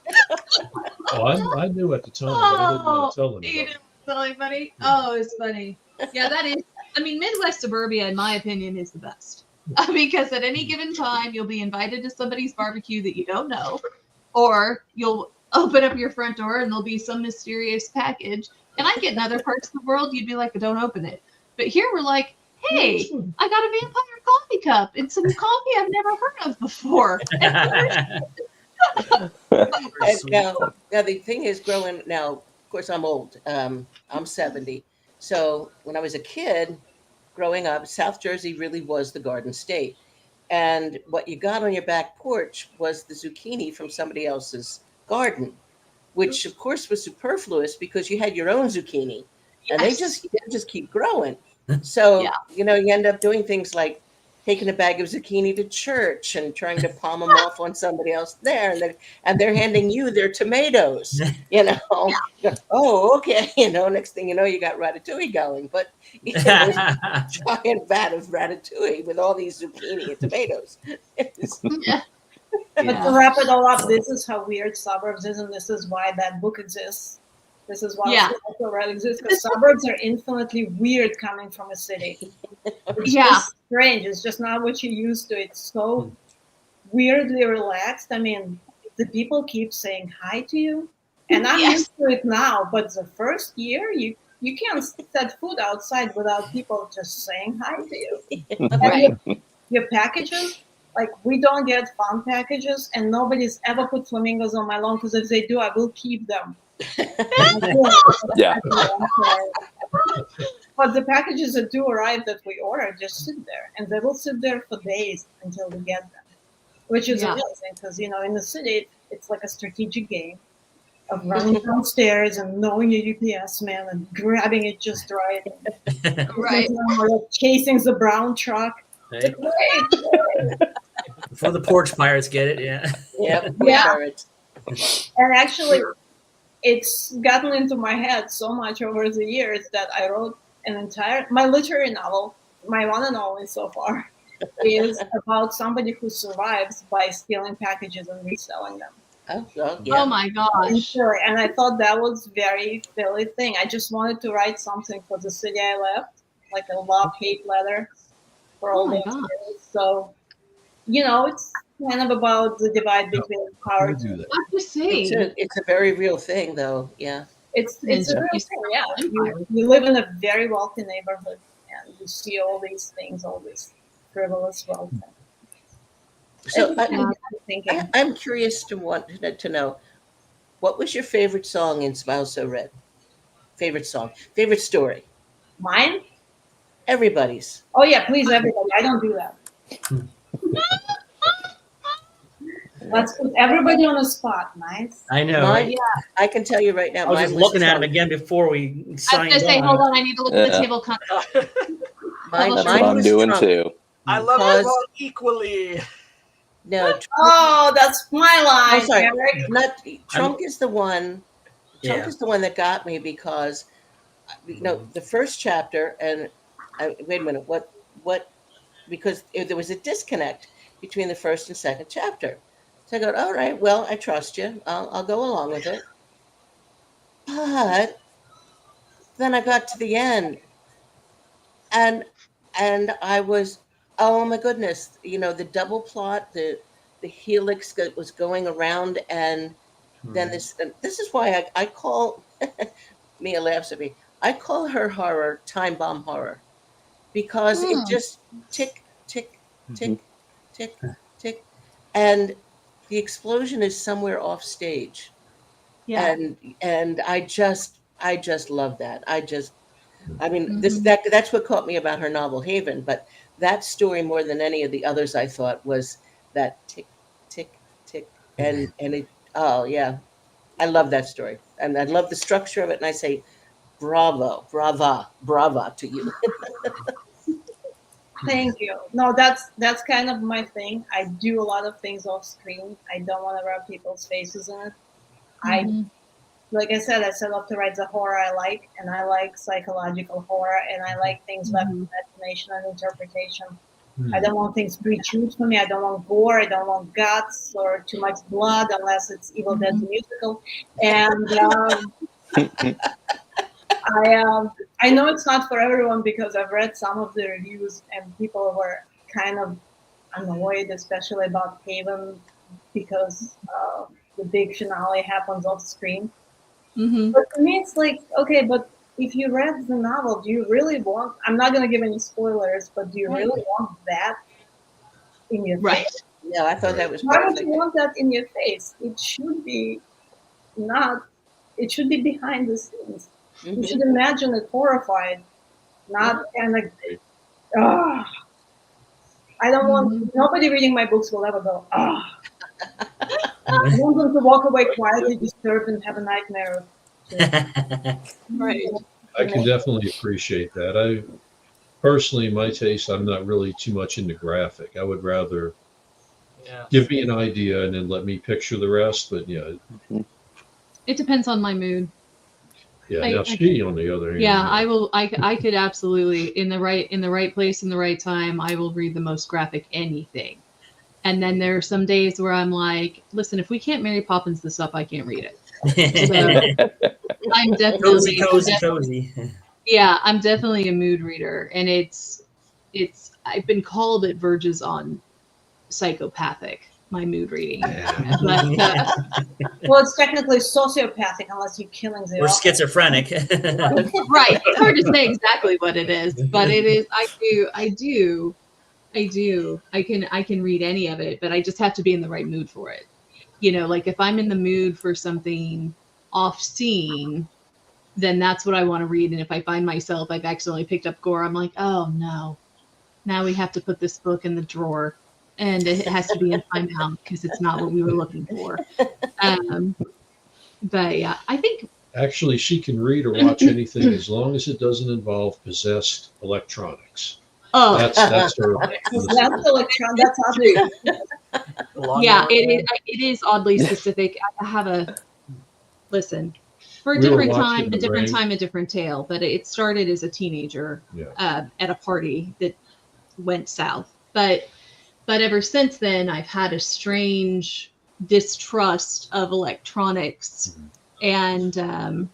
Speaker 7: Oh, I knew at the time, but I didn't want to tell
Speaker 1: You
Speaker 7: anybody.
Speaker 1: didn't tell anybody? Oh, it's funny. Yeah, that is. I mean, Midwest suburbia, in my opinion, is the best. Because at any given time, you'll be invited to somebody's barbecue that you don't know, or you'll open up your front door and there'll be some mysterious package. And I get in other parts of the world, you'd be like, don't open it. But here we're like, hey, I got a vampire coffee cup and some coffee I've never heard of before.
Speaker 2: And now the thing is, growing now, of course, I'm old. I'm 70. So when I was a kid, growing up, South Jersey really was the Garden State. And what you got on your back porch was the zucchini from somebody else's garden, which of course was superfluous because you had your own zucchini, and they just keep growing. So
Speaker 1: Yeah.
Speaker 2: you end up doing things like taking a bag of zucchini to church and trying to palm them off on somebody else there, and they're handing you their tomatoes. Oh, okay. Next thing you know, you got ratatouille going, but there's a giant vat of ratatouille with all these zucchini and tomatoes.
Speaker 1: Yeah.
Speaker 4: But to wrap it all up, this is how weird suburbs is, and this is why that book exists. This is why also Red exists, because suburbs are infinitely weird coming from a city. It's just strange. It's just not what you're used to. It's so weirdly relaxed. I mean, the people keep saying hi to you, and I'm used to it now. But the first year, you can't set food outside without people just saying hi to you. And your packages, like we don't get farm packages, and nobody's ever put flamingos on my lawn because if they do, I will keep them.
Speaker 5: Yeah.
Speaker 4: But the packages that do arrive that we order just sit there, and they will sit there for days until we get them, which is amazing because in the city it's like a strategic game of running downstairs and knowing your UPS man and grabbing it just right, or chasing the brown truck.
Speaker 6: Right. Before the porch pirates get it,
Speaker 4: And actually, it's gotten into my head so much over the years that I wrote my literary novel, my one and only so far, is about somebody who survives by stealing packages and reselling them.
Speaker 1: Oh my gosh.
Speaker 4: And I thought that was very Philly thing. I just wanted to write something for the city I left, like a love-hate letter for all those years. So, it's kind of about the divide between power.
Speaker 2: It's a very real thing, though. Yeah.
Speaker 4: It's a real thing, yeah. You live in a very wealthy neighborhood, and you see all these things, all this frivolous wealth.
Speaker 2: So I'm curious to know, what was your favorite song in Smile So Red? Favorite song, favorite story?
Speaker 4: Mine?
Speaker 2: Everybody's.
Speaker 4: Oh yeah, please, everybody. I don't do that. Let's put everybody on the spot. Nice.
Speaker 6: I know.
Speaker 2: I can tell you right now.
Speaker 6: I was just looking at him again before we signed on.
Speaker 1: Hold on, I need to look at the table content.
Speaker 2: That's
Speaker 5: what I'm doing too.
Speaker 3: I love everyone equally.
Speaker 2: No.
Speaker 4: That's my line.
Speaker 2: I'm sorry.
Speaker 4: Eric.
Speaker 2: Trunk is the one. Trunk is the one that got me because, the first chapter and wait a minute. What? Because there was a disconnect between the first and second chapter. So I go, all right, well, I trust you. I'll go along with it. But then I got to the end, and I was, oh my goodness, the double plot, the helix that was going around, and then this is why I call Mia laughs at me. I call her horror time bomb horror, because it just tick tick tick tick tick, and the explosion is somewhere off stage.
Speaker 1: Yeah.
Speaker 2: And I just love that. I mean, that's what caught me about her novel Haven, but that story more than any of the others I thought was that tick tick tick, and it, oh yeah, I love that story, and I love the structure of it, and I say bravo, brava to you.
Speaker 4: Thank you. No, that's kind of my thing. I do a lot of things off screen. I don't want to rub people's faces in it. Like I said, I set up to write the horror I like, and I like psychological horror, and I like things left to imagination and interpretation. I don't want things to be true for me. I don't want gore. I don't want guts or too much blood, unless it's Evil Dead the musical. And I know it's not for everyone, because I've read some of the reviews and people were kind of annoyed, especially about Haven, because the big finale happens off screen. But for me, it's like, okay, but if you read the novel, do you really want, I'm not going to give any spoilers, but do you really want that in your face?
Speaker 2: Yeah, I thought that was
Speaker 4: Why
Speaker 2: perfect.
Speaker 4: would you want that in your face? It should be behind the scenes. You should imagine it horrified, not kind of, I don't want, nobody reading my books will ever go, I want them to walk away quietly disturbed and have a nightmare.
Speaker 1: Right.
Speaker 7: I can definitely appreciate that. I personally, my taste, I'm not really too much into graphic. I would rather give me an idea and then let me picture the rest. But yeah,
Speaker 1: it depends on my mood.
Speaker 7: Yeah. Now she, on the other hand,
Speaker 1: yeah, I will. I could absolutely, in the right place, in the right time, I will read the most graphic anything. And then there are some days where I'm like, listen, if we can't Mary Poppins this up, I can't read it. So I'm definitely
Speaker 6: cozy.
Speaker 1: Yeah, I'm definitely a mood reader, and it's I've been called it verges on psychopathic, my mood reading. But,
Speaker 4: well, it's technically sociopathic unless you're killing the
Speaker 6: Or schizophrenic.
Speaker 1: Right. It's hard to say exactly what it is, but it is. I can read any of it, but I just have to be in the right mood for it. Like if I'm in the mood for something off-scene, then that's what I want to read. And if I find myself, I've accidentally picked up gore, I'm like, oh no, now we have to put this book in the drawer, and it has to be in timeout because it's not what we were looking for. But yeah, I think
Speaker 7: actually she can read or watch anything as long as it doesn't involve possessed electronics.
Speaker 1: Oh,
Speaker 7: that's her.
Speaker 4: That's electronic. That's oddly.
Speaker 1: Yeah, it is oddly specific. I have a listen. For a different time, a different tale. But it started as a teenager at a party that went south. But ever since then, I've had a strange distrust of electronics, and and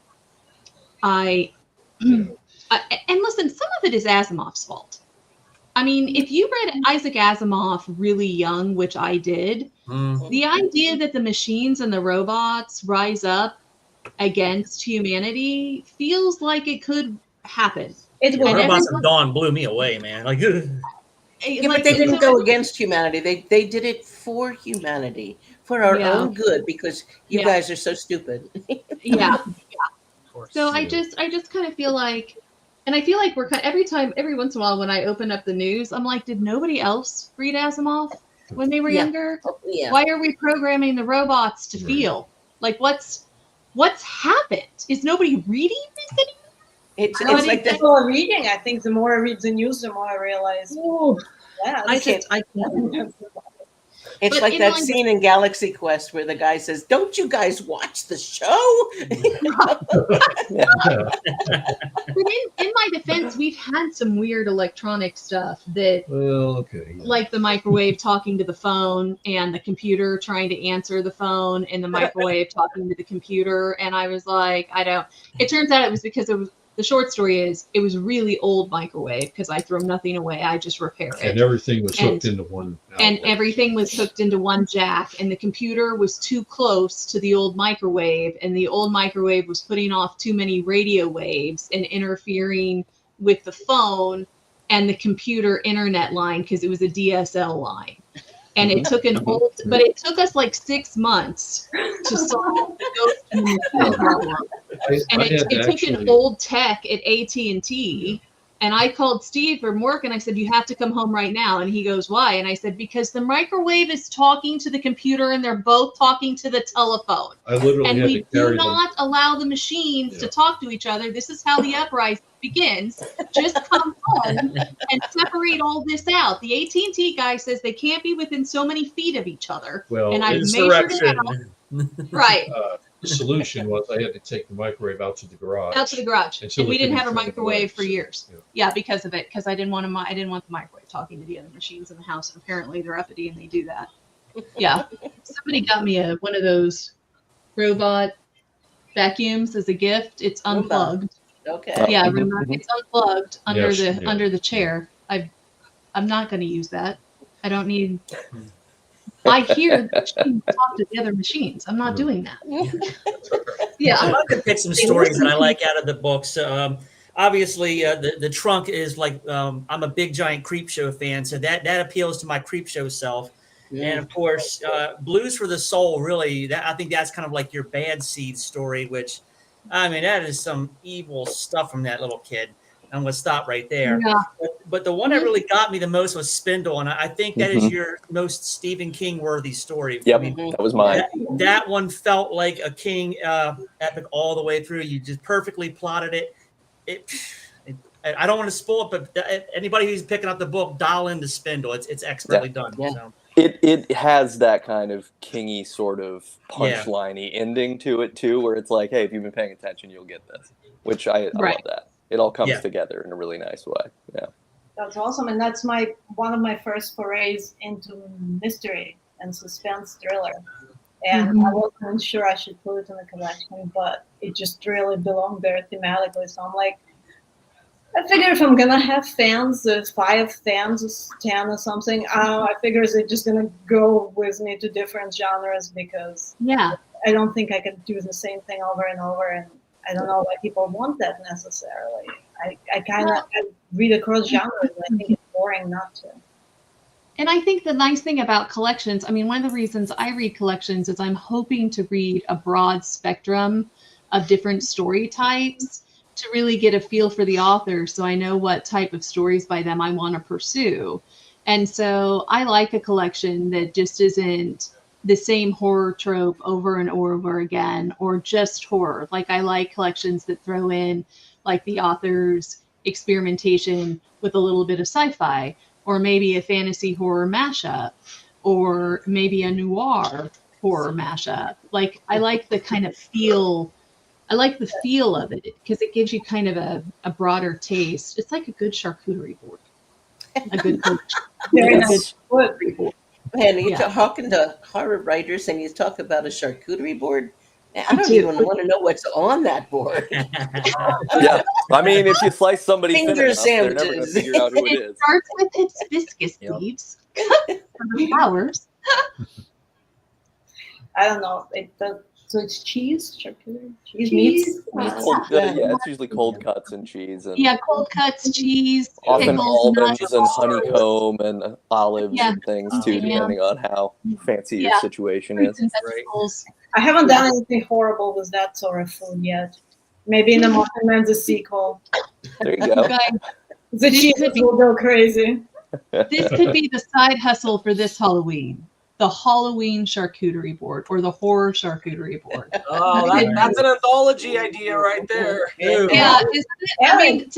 Speaker 1: listen, some of it is Asimov's fault. I mean, if you read Isaac Asimov really young, which I did, the idea that the machines and the robots rise up against humanity feels like it could happen.
Speaker 6: Robots of Dawn blew me away, man. Like,
Speaker 2: but they didn't go against humanity. They did it for humanity, for our own good, because you guys are so stupid.
Speaker 1: Yeah. So I just kind of feel like, and I feel like we're every once in a while when I open up the news, I'm like, did nobody else read Asimov when they were younger? Yeah. Why are we programming the robots to feel? Like what's happened? Is nobody reading this anymore?
Speaker 4: It's like the more reading. I think the more I read the news, the more I realize.
Speaker 2: Oh, I can't. It's
Speaker 1: But
Speaker 2: like
Speaker 1: in
Speaker 2: that
Speaker 1: my
Speaker 2: scene in Galaxy Quest where the guy says, "Don't you guys watch the show?"
Speaker 1: But in my defense, we've had some weird electronic stuff that,
Speaker 7: Well, okay. Yeah.
Speaker 1: like the microwave talking to the phone and the computer trying to answer the phone and the microwave talking to the computer. And I was like, it turns out it was because the short story is it was really old microwave because I throw nothing away. I just repair it.
Speaker 7: And everything was hooked into one outlet.
Speaker 1: And everything was hooked into one jack, and the computer was too close to the old microwave, and the old microwave was putting off too many radio waves and interfering with the phone and the computer internet line because it was a DSL line. And it took but it took us like 6 months to solve the ghost in the machine problem. And it took an old tech at AT&T. And I called Steve from work and I said, you have to come home right now. And he goes, why? And I said, because the microwave is talking to the computer and they're both talking to the telephone.
Speaker 7: I literally
Speaker 1: And
Speaker 7: had
Speaker 1: we
Speaker 7: to carry
Speaker 1: do not allow the machines to talk to each other. This is how the uprising begins. Just come home and separate all this out. The AT&T guy says they can't be within so many feet of each other.
Speaker 7: Well,
Speaker 1: and I measured it out. Right.
Speaker 7: The solution was I had to take the microwave out to the garage.
Speaker 1: Out to the garage.
Speaker 7: And so
Speaker 1: we
Speaker 7: we
Speaker 1: didn't
Speaker 7: couldn't
Speaker 1: have a
Speaker 7: turn the
Speaker 1: microwave
Speaker 7: lights.
Speaker 1: for years. Yeah, because of it. Because I didn't want the microwave talking to the other machines in the house. And apparently they're uppity and they do that. Yeah. Somebody got me one of those robot vacuums as a gift. It's unplugged.
Speaker 2: Okay.
Speaker 1: Yeah, Roomba. It's unplugged under
Speaker 7: Yes,
Speaker 1: under the chair. I'm not going to use that. I don't need. I hear the machines talk to the other machines. I'm not doing that. Yeah.
Speaker 6: I'd like to pick some stories that I like out of the books. Obviously, the trunk is like I'm a big giant Creep Show fan, so that appeals to my Creep Show self. And of course, Blues for the Soul. Really, I think that's kind of like your Bad Seed story, which I mean that is some evil stuff from that little kid. I'm going to stop right there.
Speaker 1: Yeah.
Speaker 6: But the one that really got me the most was Spindle, and I think that is your most Stephen King worthy story.
Speaker 5: Yep,
Speaker 6: I mean,
Speaker 5: that was mine.
Speaker 6: That one felt like a King epic all the way through. You just perfectly plotted it. I don't want to spoil it, but anybody who's picking up the book, dial into Spindle. It's expertly done.
Speaker 2: Yeah.
Speaker 6: So.
Speaker 5: It has that kind of kingy sort of punchline-y ending to it too, where it's like, hey, if you've been paying attention, you'll get this. Which I love that. It all comes together in a really nice way. Yeah.
Speaker 4: That's awesome. And that's one of my first forays into mystery and suspense thriller. And I wasn't sure I should put it in the collection, but it just really belonged there thematically. So I'm like, I figure if I'm gonna have fans, 5 fans, or 10 or something, I figure they're just gonna go with me to different genres because I don't think I can do the same thing over and over, and I don't know why people want that necessarily. I kind of read across genres. I think it's boring not to.
Speaker 1: And I think the nice thing about collections, I mean, one of the reasons I read collections is I'm hoping to read a broad spectrum of different story types to really get a feel for the author so I know what type of stories by them I want to pursue. And so I like a collection that just isn't the same horror trope over and over again, or just horror. Like I like collections that throw in like the author's experimentation with a little bit of sci-fi, or maybe a fantasy horror mashup, or maybe a noir horror mashup. Like I like the kind of feel. I like the feel of it because it gives you kind of a broader taste. It's like a good charcuterie board. A good
Speaker 4: very nice board.
Speaker 2: Man, you're talking to horror writers and you talk about a charcuterie board. I don't even want to know what's on that board.
Speaker 5: Yeah, I mean, if you slice somebody thin enough, they're never going to figure out who it is.
Speaker 1: It starts with its viscous leaves for the flowers.
Speaker 4: I don't know. So it's cheese, charcuterie, cheese meats.
Speaker 5: It's usually cold cuts and cheese. And
Speaker 1: cold cuts, cheese,
Speaker 5: often
Speaker 1: pickles,
Speaker 5: almonds
Speaker 1: nuts,
Speaker 5: and honeycomb and olives and things too, depending on how fancy your situation is.
Speaker 4: I haven't done anything horrible with that sort of food yet. Maybe in the Muffin Man's sequel.
Speaker 5: There you go.
Speaker 4: The cheese will go crazy.
Speaker 1: This could be the side hustle for this Halloween. The Halloween charcuterie board or the horror charcuterie board.
Speaker 3: Oh, that's an anthology idea right there.
Speaker 1: Yeah, isn't it? I mean,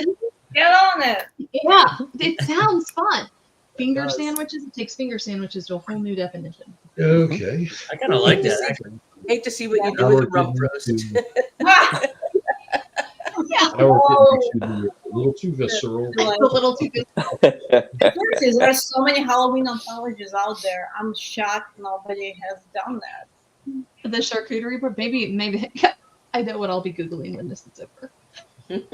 Speaker 4: get on it.
Speaker 1: Yeah, it sounds fun. finger
Speaker 3: does.
Speaker 1: sandwiches. It takes finger sandwiches to a whole new definition.
Speaker 7: Okay.
Speaker 6: I kind of like that actually.
Speaker 2: Hate to see what you do
Speaker 7: Now
Speaker 2: with
Speaker 7: we're
Speaker 2: the rump
Speaker 7: getting
Speaker 2: roast.
Speaker 7: into-
Speaker 1: Yeah,
Speaker 7: now we're getting into a little too visceral.
Speaker 1: it's a little too good.
Speaker 4: Seriously, there are so many Halloween anthologies out there. I'm shocked nobody has done that.
Speaker 1: The charcuterie board. Maybe. I know what I'll be googling when this is over.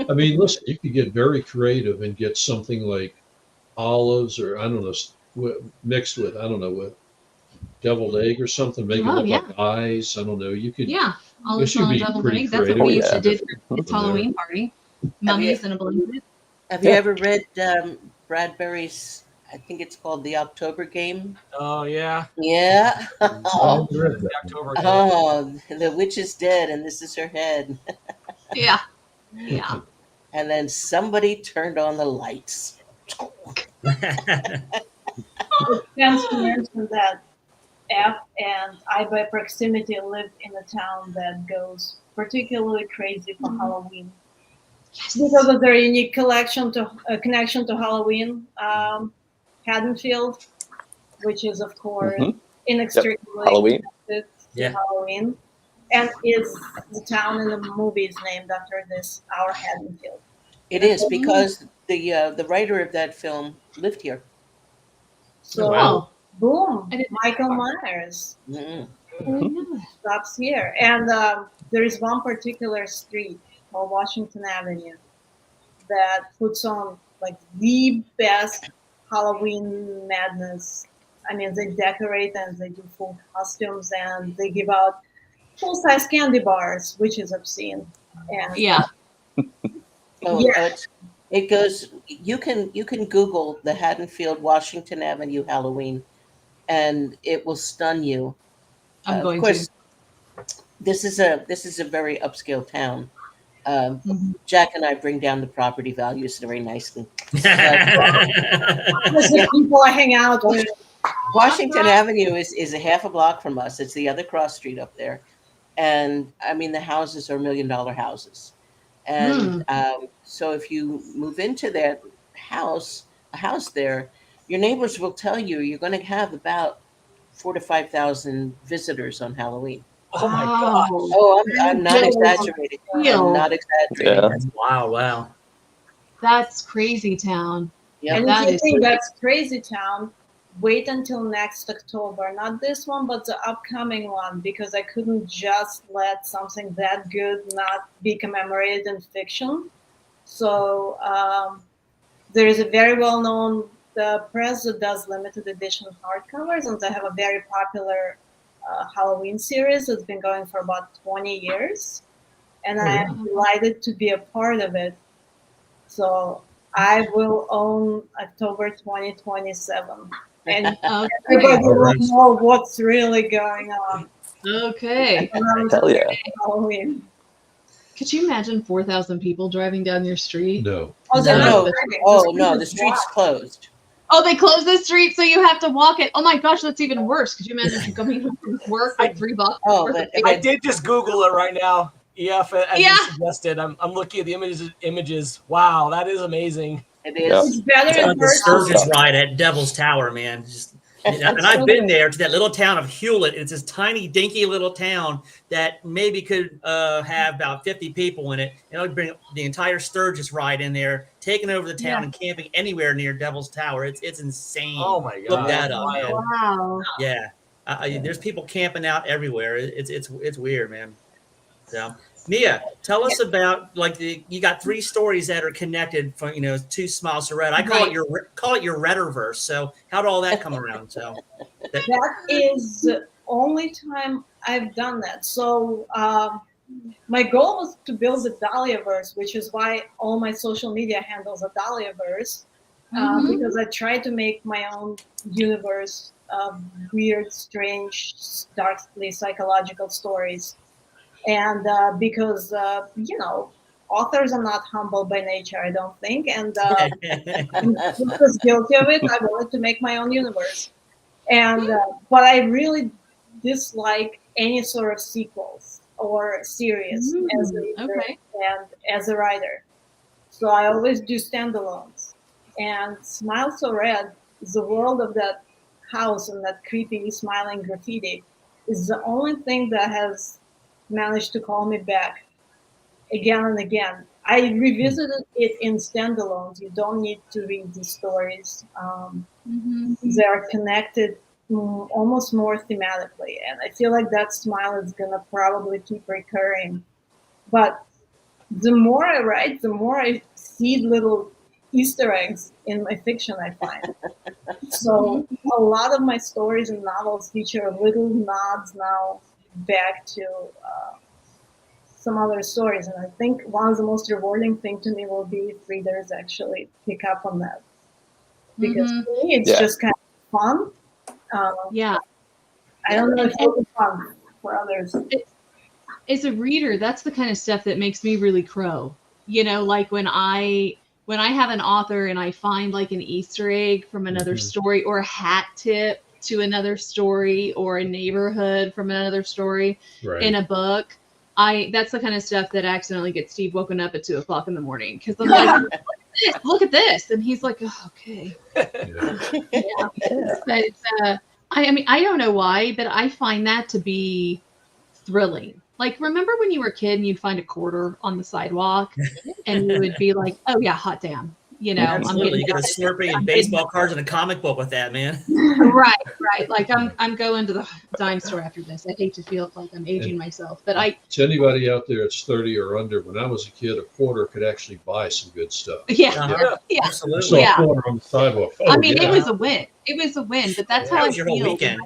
Speaker 7: I mean, listen, you could get very creative and get something like olives or I don't know, mixed with I don't know with deviled egg or something, make it
Speaker 1: Oh,
Speaker 7: look
Speaker 1: yeah.
Speaker 7: like eyes. I don't know. You could.
Speaker 1: Yeah, all
Speaker 7: This
Speaker 1: this
Speaker 7: should
Speaker 1: on a
Speaker 7: be
Speaker 1: double
Speaker 7: pretty
Speaker 1: egg. That's what
Speaker 7: creative.
Speaker 1: we
Speaker 5: Oh,
Speaker 1: used to
Speaker 5: yeah.
Speaker 1: do for its
Speaker 7: There.
Speaker 1: Halloween party. Mummies in a blanket.
Speaker 2: Have you
Speaker 5: Yeah.
Speaker 2: ever read Bradbury's? I think it's called The October Game.
Speaker 3: Oh yeah.
Speaker 2: Yeah.
Speaker 7: I haven't read
Speaker 3: The
Speaker 7: that.
Speaker 3: October game.
Speaker 2: Oh, the witch is dead, and this is her head.
Speaker 1: Yeah, yeah.
Speaker 2: And then somebody turned on the lights.
Speaker 4: Thanks to mention that F and I by proximity lived in a town that goes particularly crazy for Halloween because of their unique connection to Halloween. Haddonfield, which is of course
Speaker 5: Mhm.
Speaker 4: inextricably
Speaker 5: Halloween.
Speaker 4: connected to
Speaker 6: Yeah.
Speaker 4: Halloween, and is the town in the movie is named after this our Haddonfield.
Speaker 2: It is because the writer of that film lived here.
Speaker 4: So
Speaker 1: Wow.
Speaker 4: boom,
Speaker 1: I didn't-
Speaker 4: Michael Myers
Speaker 2: Mm.
Speaker 1: I didn't know that.
Speaker 4: stops here. And there is one particular street called Washington Avenue that puts on like the best Halloween madness. I mean, they decorate and they do full costumes and they give out full-size candy bars, which is obscene. And
Speaker 1: Yeah.
Speaker 2: Oh,
Speaker 4: Yeah.
Speaker 2: it goes. You can Google the Haddonfield Washington Avenue Halloween, and it will stun you.
Speaker 1: I'm going
Speaker 2: of course, this is a very upscale town.
Speaker 1: Mhm.
Speaker 2: Jack and I bring down the property values very nicely.
Speaker 4: that's the people I hang out with.
Speaker 2: Washington Avenue is a half a block from us. It's the other cross street up there, and I mean the houses are $1 million houses, and so if you move into that a house there, your neighbors will tell you you're going to have about 4,000 to 5,000 visitors on Halloween.
Speaker 3: Oh my
Speaker 1: Wow.
Speaker 3: god.
Speaker 2: Oh, I'm not exaggerating.
Speaker 1: Real.
Speaker 2: I'm not exaggerating.
Speaker 5: Yeah.
Speaker 6: That's wild. Wow.
Speaker 1: That's crazy town.
Speaker 2: Yep.
Speaker 4: And
Speaker 1: That
Speaker 4: if you
Speaker 1: is
Speaker 4: think
Speaker 1: crazy.
Speaker 4: that's crazy town, wait until next October. Not this one, but the upcoming one, because I couldn't just let something that good not be commemorated in fiction. So there is a very well-known press that does limited edition hardcovers, and they have a very popular Halloween series that's been going for about 20 years. And I am delighted to be a part of it. So I will own October 2027. And everybody will know what's really going on.
Speaker 1: Okay.
Speaker 5: Hell yeah.
Speaker 4: Halloween.
Speaker 1: Could you imagine 4,000 people driving down your street?
Speaker 7: No.
Speaker 4: Oh, they're
Speaker 2: No.
Speaker 4: not driving.
Speaker 2: Oh no, the street's closed.
Speaker 1: Oh, they closed the street, so you have to walk it. Oh my gosh, that's even worse. Could you imagine you coming home from work with $3?
Speaker 2: Oh,
Speaker 1: worth
Speaker 2: but
Speaker 1: of
Speaker 3: I did just Google it right now. EF, as
Speaker 1: Yeah.
Speaker 3: you suggested. I'm looking at the images. Wow, that is amazing.
Speaker 2: it
Speaker 5: Yeah.
Speaker 2: is.
Speaker 4: It's better in
Speaker 6: The
Speaker 4: person.
Speaker 6: Sturgis ride at Devil's Tower, man. And I've been there to that little town of Hewlett. It's this tiny, dinky little town that maybe could have about 50 people in it. And I would bring the entire Sturgis ride in there, taking over the town and camping anywhere near Devil's Tower. It's insane.
Speaker 3: Oh my god.
Speaker 6: Look that up, man.
Speaker 1: Wow.
Speaker 6: Yeah, there's people camping out everywhere. It's weird, man. So, Mia, tell us about you got 3 stories that are connected from 2 Smiles to Red. I call it your Redderverse. So how did all that come around? So
Speaker 4: That is the only time I've done that. So my goal was to build the Daliaverse, which is why all my social media handles are Daliaverse, because I tried to make my own universe of weird, strange, darkly psychological stories. And because, authors are not humble by nature, I don't think. And I was guilty of it. I wanted to make my own universe. And but I really dislike any sort of sequels or series as a reader and as a writer. So I always do standalones. And Smile So Red the world of that house and that creepy smiling graffiti is the only thing that has managed to call me back again and again. I revisited it in standalones. You don't need to read the stories. They are connected almost more thematically, and I feel like that smile is gonna probably keep recurring. But the more I write, the more I see little Easter eggs in my fiction, I find. So a lot of my stories and novels feature little nods now back to some other stories. And I think one of the most rewarding things to me will be if readers actually pick up on that. Because to me, it's just kind of fun. I don't know if it's fun for others.
Speaker 1: As a reader, that's the kind of stuff that makes me really crow. You know, like when I have an author and I find like an Easter egg from another story, or a hat tip to another story, or a neighborhood from another story in a book, that's the kind of stuff that accidentally gets Steve woken up at 2:00 in the morning, because I'm like, look at this, and he's like, oh, okay. But I mean, I don't know why, but I find that to be thrilling. Like, remember when you were a kid and you'd find a quarter on the sidewalk and you would be like, oh yeah, hot damn. You know,
Speaker 6: absolutely. You get a Slurpee and baseball cards and a comic book with that, man.
Speaker 1: Right. Like I'm going to the dime store after this. I hate to feel like I'm aging myself, but
Speaker 7: to anybody out there that's 30 or under, when I was a kid, a quarter could actually buy some good stuff.
Speaker 1: Yeah.
Speaker 6: Absolutely.
Speaker 7: I saw a quarter on the sidewalk.
Speaker 1: I mean, it was a win. It was a win, but that's how I feel.
Speaker 6: Whole weekend.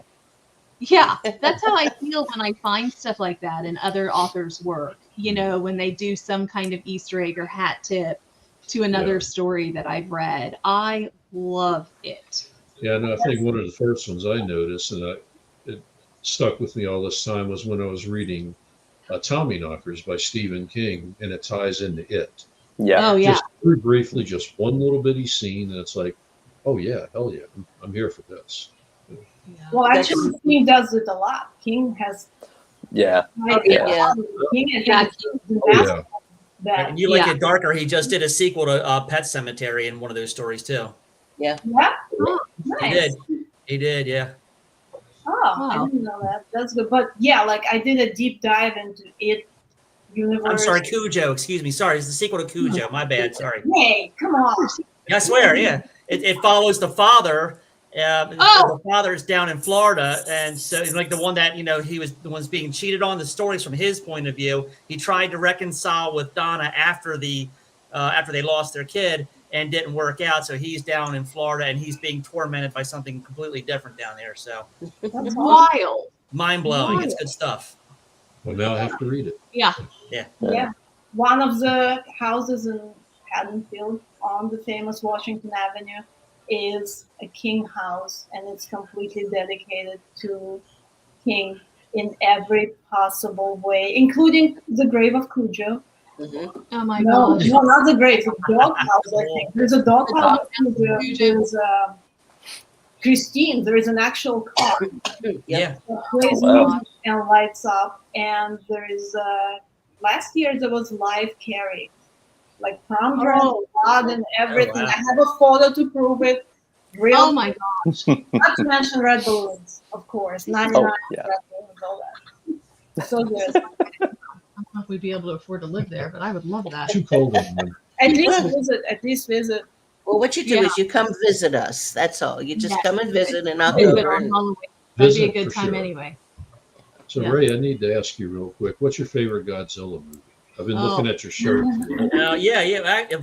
Speaker 1: That's how I feel when I find stuff like that in other authors' work. You know, when they do some kind of Easter egg or hat tip to another story that I've read. I love it.
Speaker 7: Yeah, no, I think one of the first ones I noticed, and it stuck with me all this time, was when I was reading Tommyknockers by Stephen King, and it ties into it.
Speaker 5: Yeah.
Speaker 1: Oh, yeah.
Speaker 7: Just very briefly, just one little bitty scene, and it's like, oh yeah, hell yeah, I'm here for this.
Speaker 4: Well, actually, King does it a lot. King has. King has
Speaker 6: and you like it darker. He just did a sequel to Pet Sematary in one of those stories too.
Speaker 4: Yeah. Oh, nice.
Speaker 6: He did. Yeah.
Speaker 4: Oh, I didn't know that. That's good. But yeah, like I did a deep dive into it. Universe.
Speaker 6: I'm sorry, Cujo. Excuse me. Sorry, it's the sequel to Cujo. My bad. Sorry.
Speaker 4: Hey, come on.
Speaker 6: I swear. Yeah, it follows the father. The father's down in Florida, and so like the one that he was the one's being cheated on. The stories from his point of view. He tried to reconcile with Donna after they lost their kid and didn't work out. So he's down in Florida and he's being tormented by something completely different down there. So
Speaker 1: that's wild,
Speaker 6: mind blowing. It's good stuff.
Speaker 7: Well, now I have to read it.
Speaker 1: Yeah.
Speaker 4: One of the houses in Haddonfield on the famous Washington Avenue is a King house, and it's completely dedicated to King in every possible way, including the grave of Cujo.
Speaker 1: Oh my gosh!
Speaker 4: No, not the grave. The dog house. I think there's a dog house. There's Christine. There is an actual car.
Speaker 6: Yeah.
Speaker 4: That plays music and lights up, and there is last year there was live Carrie. Like prom dress, blood, and everything. Oh, wow. I have a photo to prove it.
Speaker 1: Oh my gosh!
Speaker 4: Not to mention red balloons, of course. 99 red balloons, all that. So good.
Speaker 1: I don't know if we'd be able to afford to live there, but I would love that.
Speaker 7: Too cold.
Speaker 4: At least visit.
Speaker 2: Well, what you do is you come visit us. That's all. You just come and visit, and I'll go over.
Speaker 1: That'd be a good time anyway.
Speaker 7: So Ray, I need to ask you real quick. What's your favorite Godzilla movie? I've been looking at your shirt.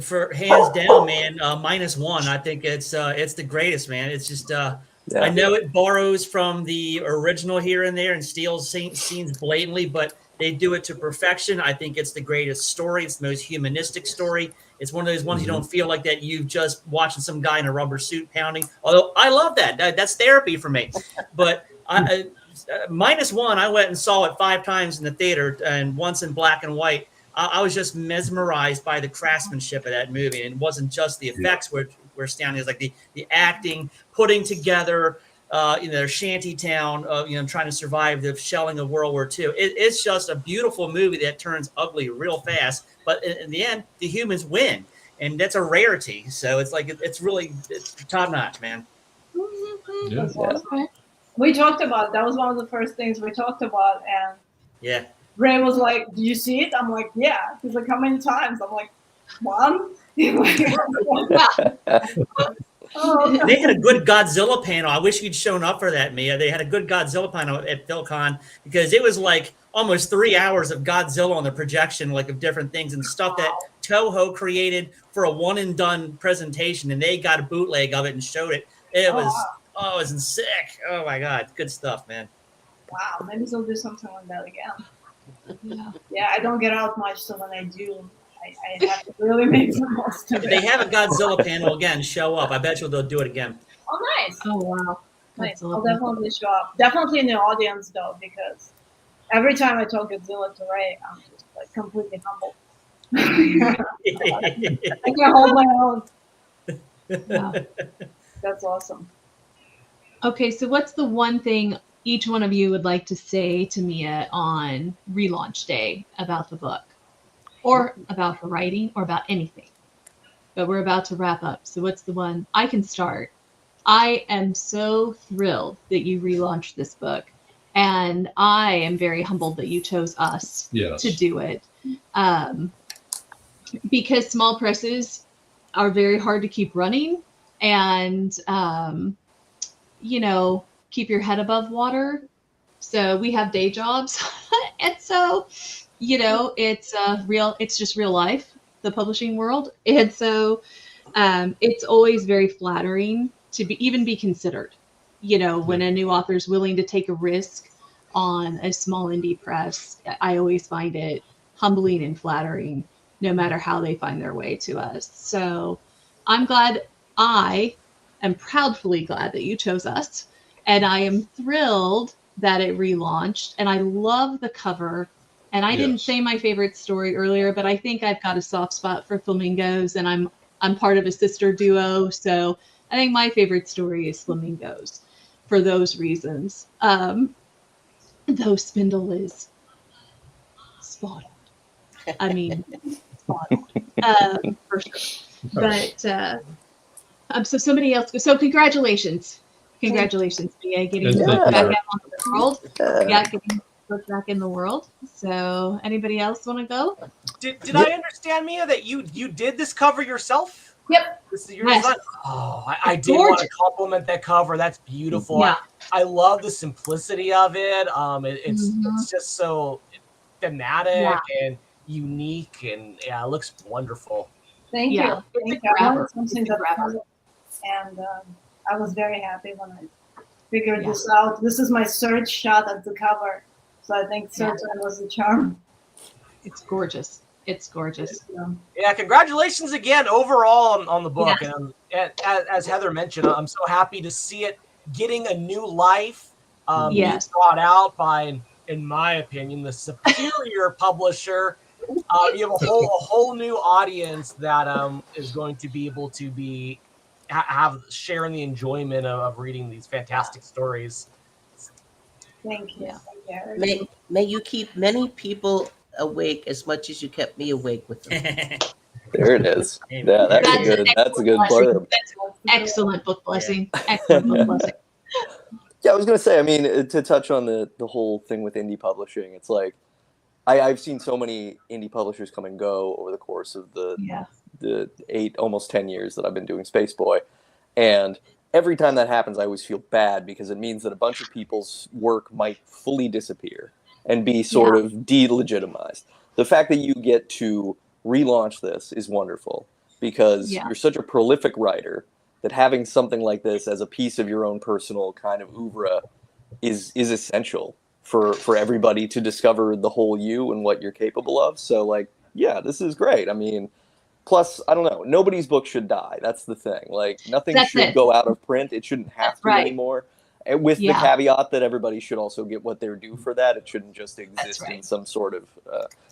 Speaker 6: For hands down, man. -1. I think it's the greatest, man. It's just I know it borrows from the original here and there and steals scenes blatantly, but they do it to perfection. I think it's the greatest story. It's the most humanistic story. It's one of those ones you don't feel like that you've just watching some guy in a rubber suit pounding. Although I love that. That's therapy for me. But -1, I went and saw it 5 times in the theater and once in black and white. I was just mesmerized by the craftsmanship of that movie. And it wasn't just the effects were astounding. It was like the acting, putting together, their shanty town, trying to survive the shelling of World War II. It's just a beautiful movie that turns ugly real fast. But in the end, the humans win. And that's a rarity. So it's like, it's top notch, man.
Speaker 7: Yeah.
Speaker 4: That's awesome. We talked about that was one of the first things we talked about, and
Speaker 6: Yeah.
Speaker 4: Ray was like, "Did you see it?" I'm like, "Yeah." He's like, "How many times?" I'm like, "One." Oh,
Speaker 6: They had a good Godzilla panel. I wish you'd shown up for that, Mia. They had a good Godzilla panel at PhilCon because it was like almost 3 hours of Godzilla on the projection, like of different things and stuff that Toho created for a one and done presentation, and they got a bootleg of it and showed it. It was it was sick. Oh my god, good stuff, man.
Speaker 4: wow, maybe they'll do something like that again.
Speaker 1: Yeah.
Speaker 4: Yeah, I don't get out much, so when I do, I have to really make the most of
Speaker 6: If they
Speaker 4: it.
Speaker 6: have a Godzilla panel again, show up. I bet you they'll do it again.
Speaker 4: Oh, nice.
Speaker 1: Oh wow.
Speaker 4: Nice.
Speaker 1: That's
Speaker 4: I'll
Speaker 1: lovely.
Speaker 4: definitely show up. Definitely in the audience though, because every time I talk Godzilla to Ray, I'm just like completely humbled. I can't hold my own.
Speaker 1: Yeah.
Speaker 4: That's awesome.
Speaker 1: Okay, so what's the one thing each one of you would like to say to Mia on relaunch day about the book, or about her writing, or about anything? But we're about to wrap up. So what's the one? I can start. I am so thrilled that you relaunched this book, and I am very humbled that you chose us
Speaker 7: Yes.
Speaker 1: to do it, because small presses are very hard to keep running, and you know, keep your head above water. So we have day jobs, and so you know, it's just real life, the publishing world, and so it's always very flattering to be considered. You know, when a new author is willing to take a risk on a small indie press, I always find it humbling and flattering, no matter how they find their way to us. So I'm glad, I am proudly glad that you chose us, and I am thrilled that it relaunched, and I love the cover. And I didn't say my favorite story earlier, but I think I've got a soft spot for flamingos, and I'm part of a sister duo, so I think my favorite story is Flamingos for those reasons. Though Spindle is spot on. I mean, spot on, for sure. But so somebody else. So congratulations, Mia, getting the book back out on the world. Yeah, getting the book back in the world. So anybody else want to go?
Speaker 3: Did I understand, Mia, that you did this cover yourself?
Speaker 4: Yep.
Speaker 3: This is your design? Oh, I did
Speaker 1: gorgeous.
Speaker 3: want to compliment that cover. That's beautiful.
Speaker 1: Yeah.
Speaker 3: I love the simplicity of it. It's just so thematic and unique, and yeah, it looks wonderful.
Speaker 4: Thank
Speaker 1: Yeah.
Speaker 4: you. Thank
Speaker 1: It's
Speaker 4: you.
Speaker 1: a
Speaker 4: I
Speaker 1: grabber.
Speaker 4: wanted something
Speaker 1: It's a
Speaker 4: that's
Speaker 1: grabber.
Speaker 4: fun, and I was very happy when I figured this out. This is my third shot at the cover, so I think third time was the charm.
Speaker 1: It's gorgeous. It's gorgeous.
Speaker 3: Yeah, congratulations again overall on the book.
Speaker 1: Yes.
Speaker 3: And as Heather mentioned, I'm so happy to see it getting a new life. Being brought out by, in my opinion, the superior publisher. You have a whole new audience that is going to be able to have sharing the enjoyment of reading these fantastic stories.
Speaker 4: Thank you.
Speaker 1: Yeah.
Speaker 2: May you keep many people awake as much as you kept me awake with them.
Speaker 5: There it is. Yeah, that's a good blurb.
Speaker 1: That's excellent book blessing. Excellent book blessing.
Speaker 5: Yeah, I was gonna say. I mean, to touch on the whole thing with indie publishing, it's like I've seen so many indie publishers come and go over the course of the 8, almost 10 years that I've been doing Space Boy, and every time that happens, I always feel bad because it means that a bunch of people's work might fully disappear and be sort of delegitimized. The fact that you get to relaunch this is wonderful because you're such a prolific writer that having something like this as a piece of your own personal kind of oeuvre is essential for everybody to discover the whole you and what you're capable of. So, like, yeah, this is great. I mean, plus, I don't know, nobody's book should die. That's the thing. Like, nothing should go out of print. It shouldn't have to anymore. With the caveat that everybody should also get what they're due for that. It shouldn't just exist in some sort of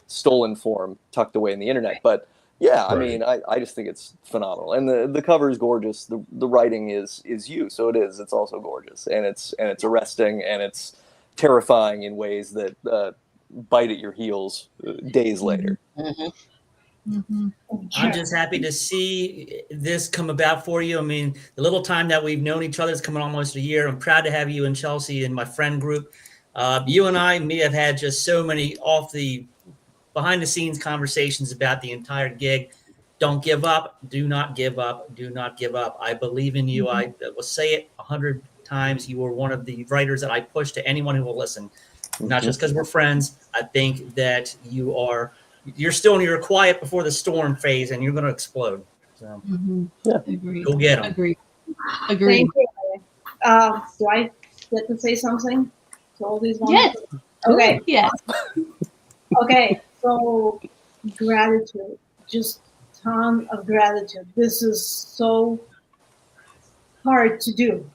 Speaker 5: stolen form tucked away in the internet. But yeah, I mean, I just think it's phenomenal, and the cover is gorgeous. The writing is you, so it is. It's also gorgeous, and it's arresting, and it's terrifying in ways that bite at your heels days later.
Speaker 6: I'm just happy to see this come about for you. I mean, the little time that we've known each other is coming almost a year. I'm proud to have you and Chelsea in my friend group. You and I may have had just so many behind the scenes conversations about the entire gig. Don't give up. Do not give up. Do not give up. I believe in you. I will say it 100 times. You were one of the writers that I push to anyone who will listen, not just because we're friends. I think that you're still in your quiet before the storm phase, and you're going to explode. So
Speaker 1: Agreed.
Speaker 6: go get them.
Speaker 1: Agreed.
Speaker 4: Thank you. Do I get to say something to all these ones?
Speaker 1: Yes.
Speaker 4: Okay.
Speaker 1: Yes.
Speaker 4: Okay. So gratitude, just ton of gratitude. This is so hard to do.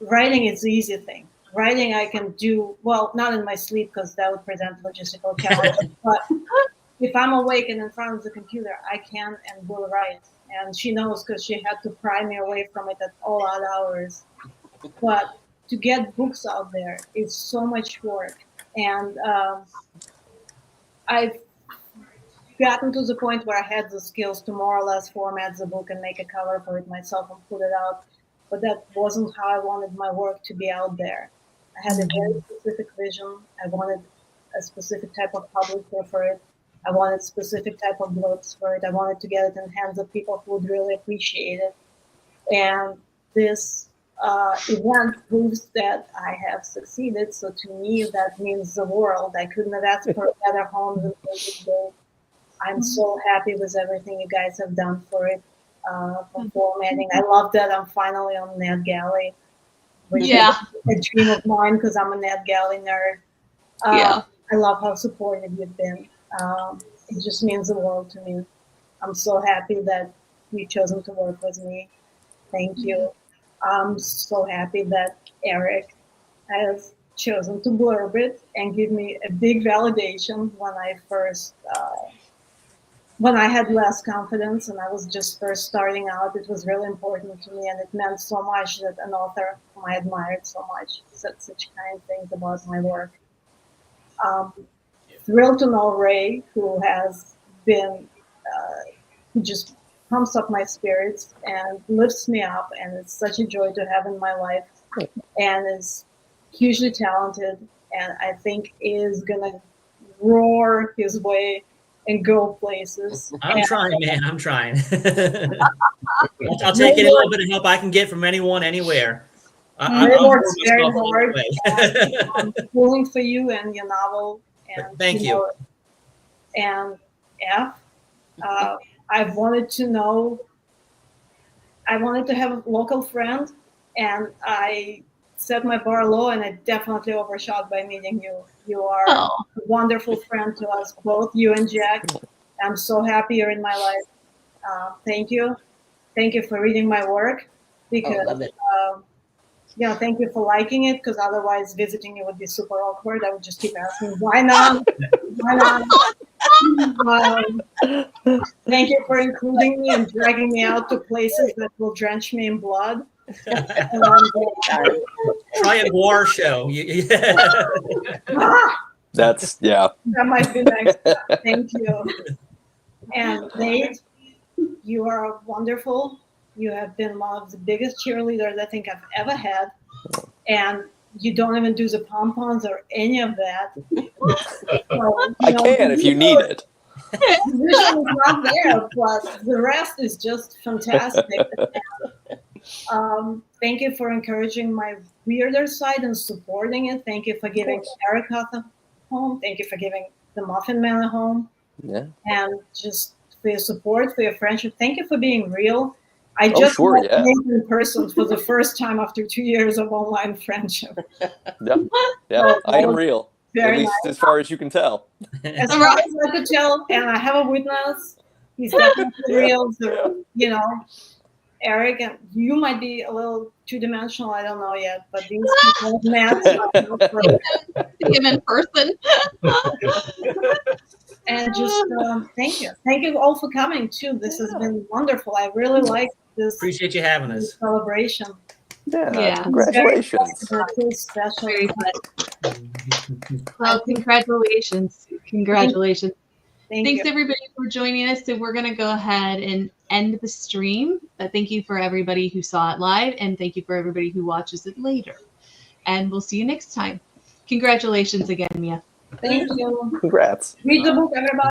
Speaker 4: Writing is the easy thing. Writing I can do, well, not in my sleep because that would present logistical challenges, but if I'm awake and in front of the computer, I can and will write. And she knows because she had to pry me away from it at all odd hours. But to get books out there is so much work. And I've gotten to the point where I had the skills to more or less format the book and make a cover for it myself and put it out. But that wasn't how I wanted my work to be out there. I had a very specific vision. I wanted a specific type of publisher for it. I wanted specific type of books for it. I wanted to get it in hands of people who would really appreciate it. And this event proves that I have succeeded. So to me, that means the world. I couldn't have asked for a better home than this day. I'm so happy with everything you guys have done for it, for formatting. I love that I'm finally on NetGalley, which is a dream of mine because I'm a NetGalley nerd. I love how supportive you've been. It just means the world to me. I'm so happy that you've chosen to work with me. Thank you. I'm so happy that Eric has chosen to blurb it and give me a big validation when I first, when I had less confidence and I was just first starting out. It was really important to me, and it meant so much that an author whom I admired so much said such kind things about my work. Thrilled to know Ray, who has been, who just pumps up my spirits and lifts me up, and it's such a joy to have in my life, and is hugely talented, and I think is gonna roar his way and go places.
Speaker 6: I'm trying, man. I'm trying. I'll take any little bit of help I can get from anyone, anywhere.
Speaker 4: Ray works very hard. I'm pulling for you and your novel. And
Speaker 6: thank you.
Speaker 4: And I've wanted to know. I wanted to have a local friend, and I set my bar low, and I definitely overshot by meeting you. You are a wonderful friend to us both, you and Jack. I'm so happy you're in my life. Thank you. Thank you for reading my work, because thank you for liking it, because otherwise visiting you would be super awkward. I would just keep asking, why not? Why not? Thank you for including me and dragging me out to places that will drench me in blood.
Speaker 6: Try a war show.
Speaker 5: That's
Speaker 4: that might be next. Thank you. And Nate, you are wonderful. You have been one of the biggest cheerleaders I think I've ever had, and you don't even do the pom-poms or any of that. So,
Speaker 5: I can if you need it.
Speaker 4: The vision is not there, but the rest is just fantastic. Thank you for encouraging my weirder side and supporting it. Thank you for giving Erica a home. Thank you for giving the Muffin Man a home.
Speaker 5: Yeah.
Speaker 4: And just for your support, for your friendship. Thank you for being real. I just met Nate in person for the first time after 2 years of online friendship.
Speaker 5: Yeah, so I am real. At least as far as you can tell.
Speaker 4: As far as I could tell, and I have a witness. He's definitely real. So, Eric, and you might be a little two-dimensional. I don't know yet, but these people have met.
Speaker 1: See him in person.
Speaker 4: And just thank you. Thank you all for coming, too. This has been wonderful. I really like this.
Speaker 6: Appreciate you having us.
Speaker 4: Celebration.
Speaker 5: Yeah. Congratulations.
Speaker 4: It's special.
Speaker 1: Very good. Well, congratulations. Congratulations. Thanks everybody for joining us. So we're going to go ahead and end the stream. Thank you for everybody who saw it live, and thank you for everybody who watches it later. And we'll see you next time. Congratulations again, Mia.
Speaker 4: Thank you.
Speaker 5: Congrats.
Speaker 4: Read the book, everybody.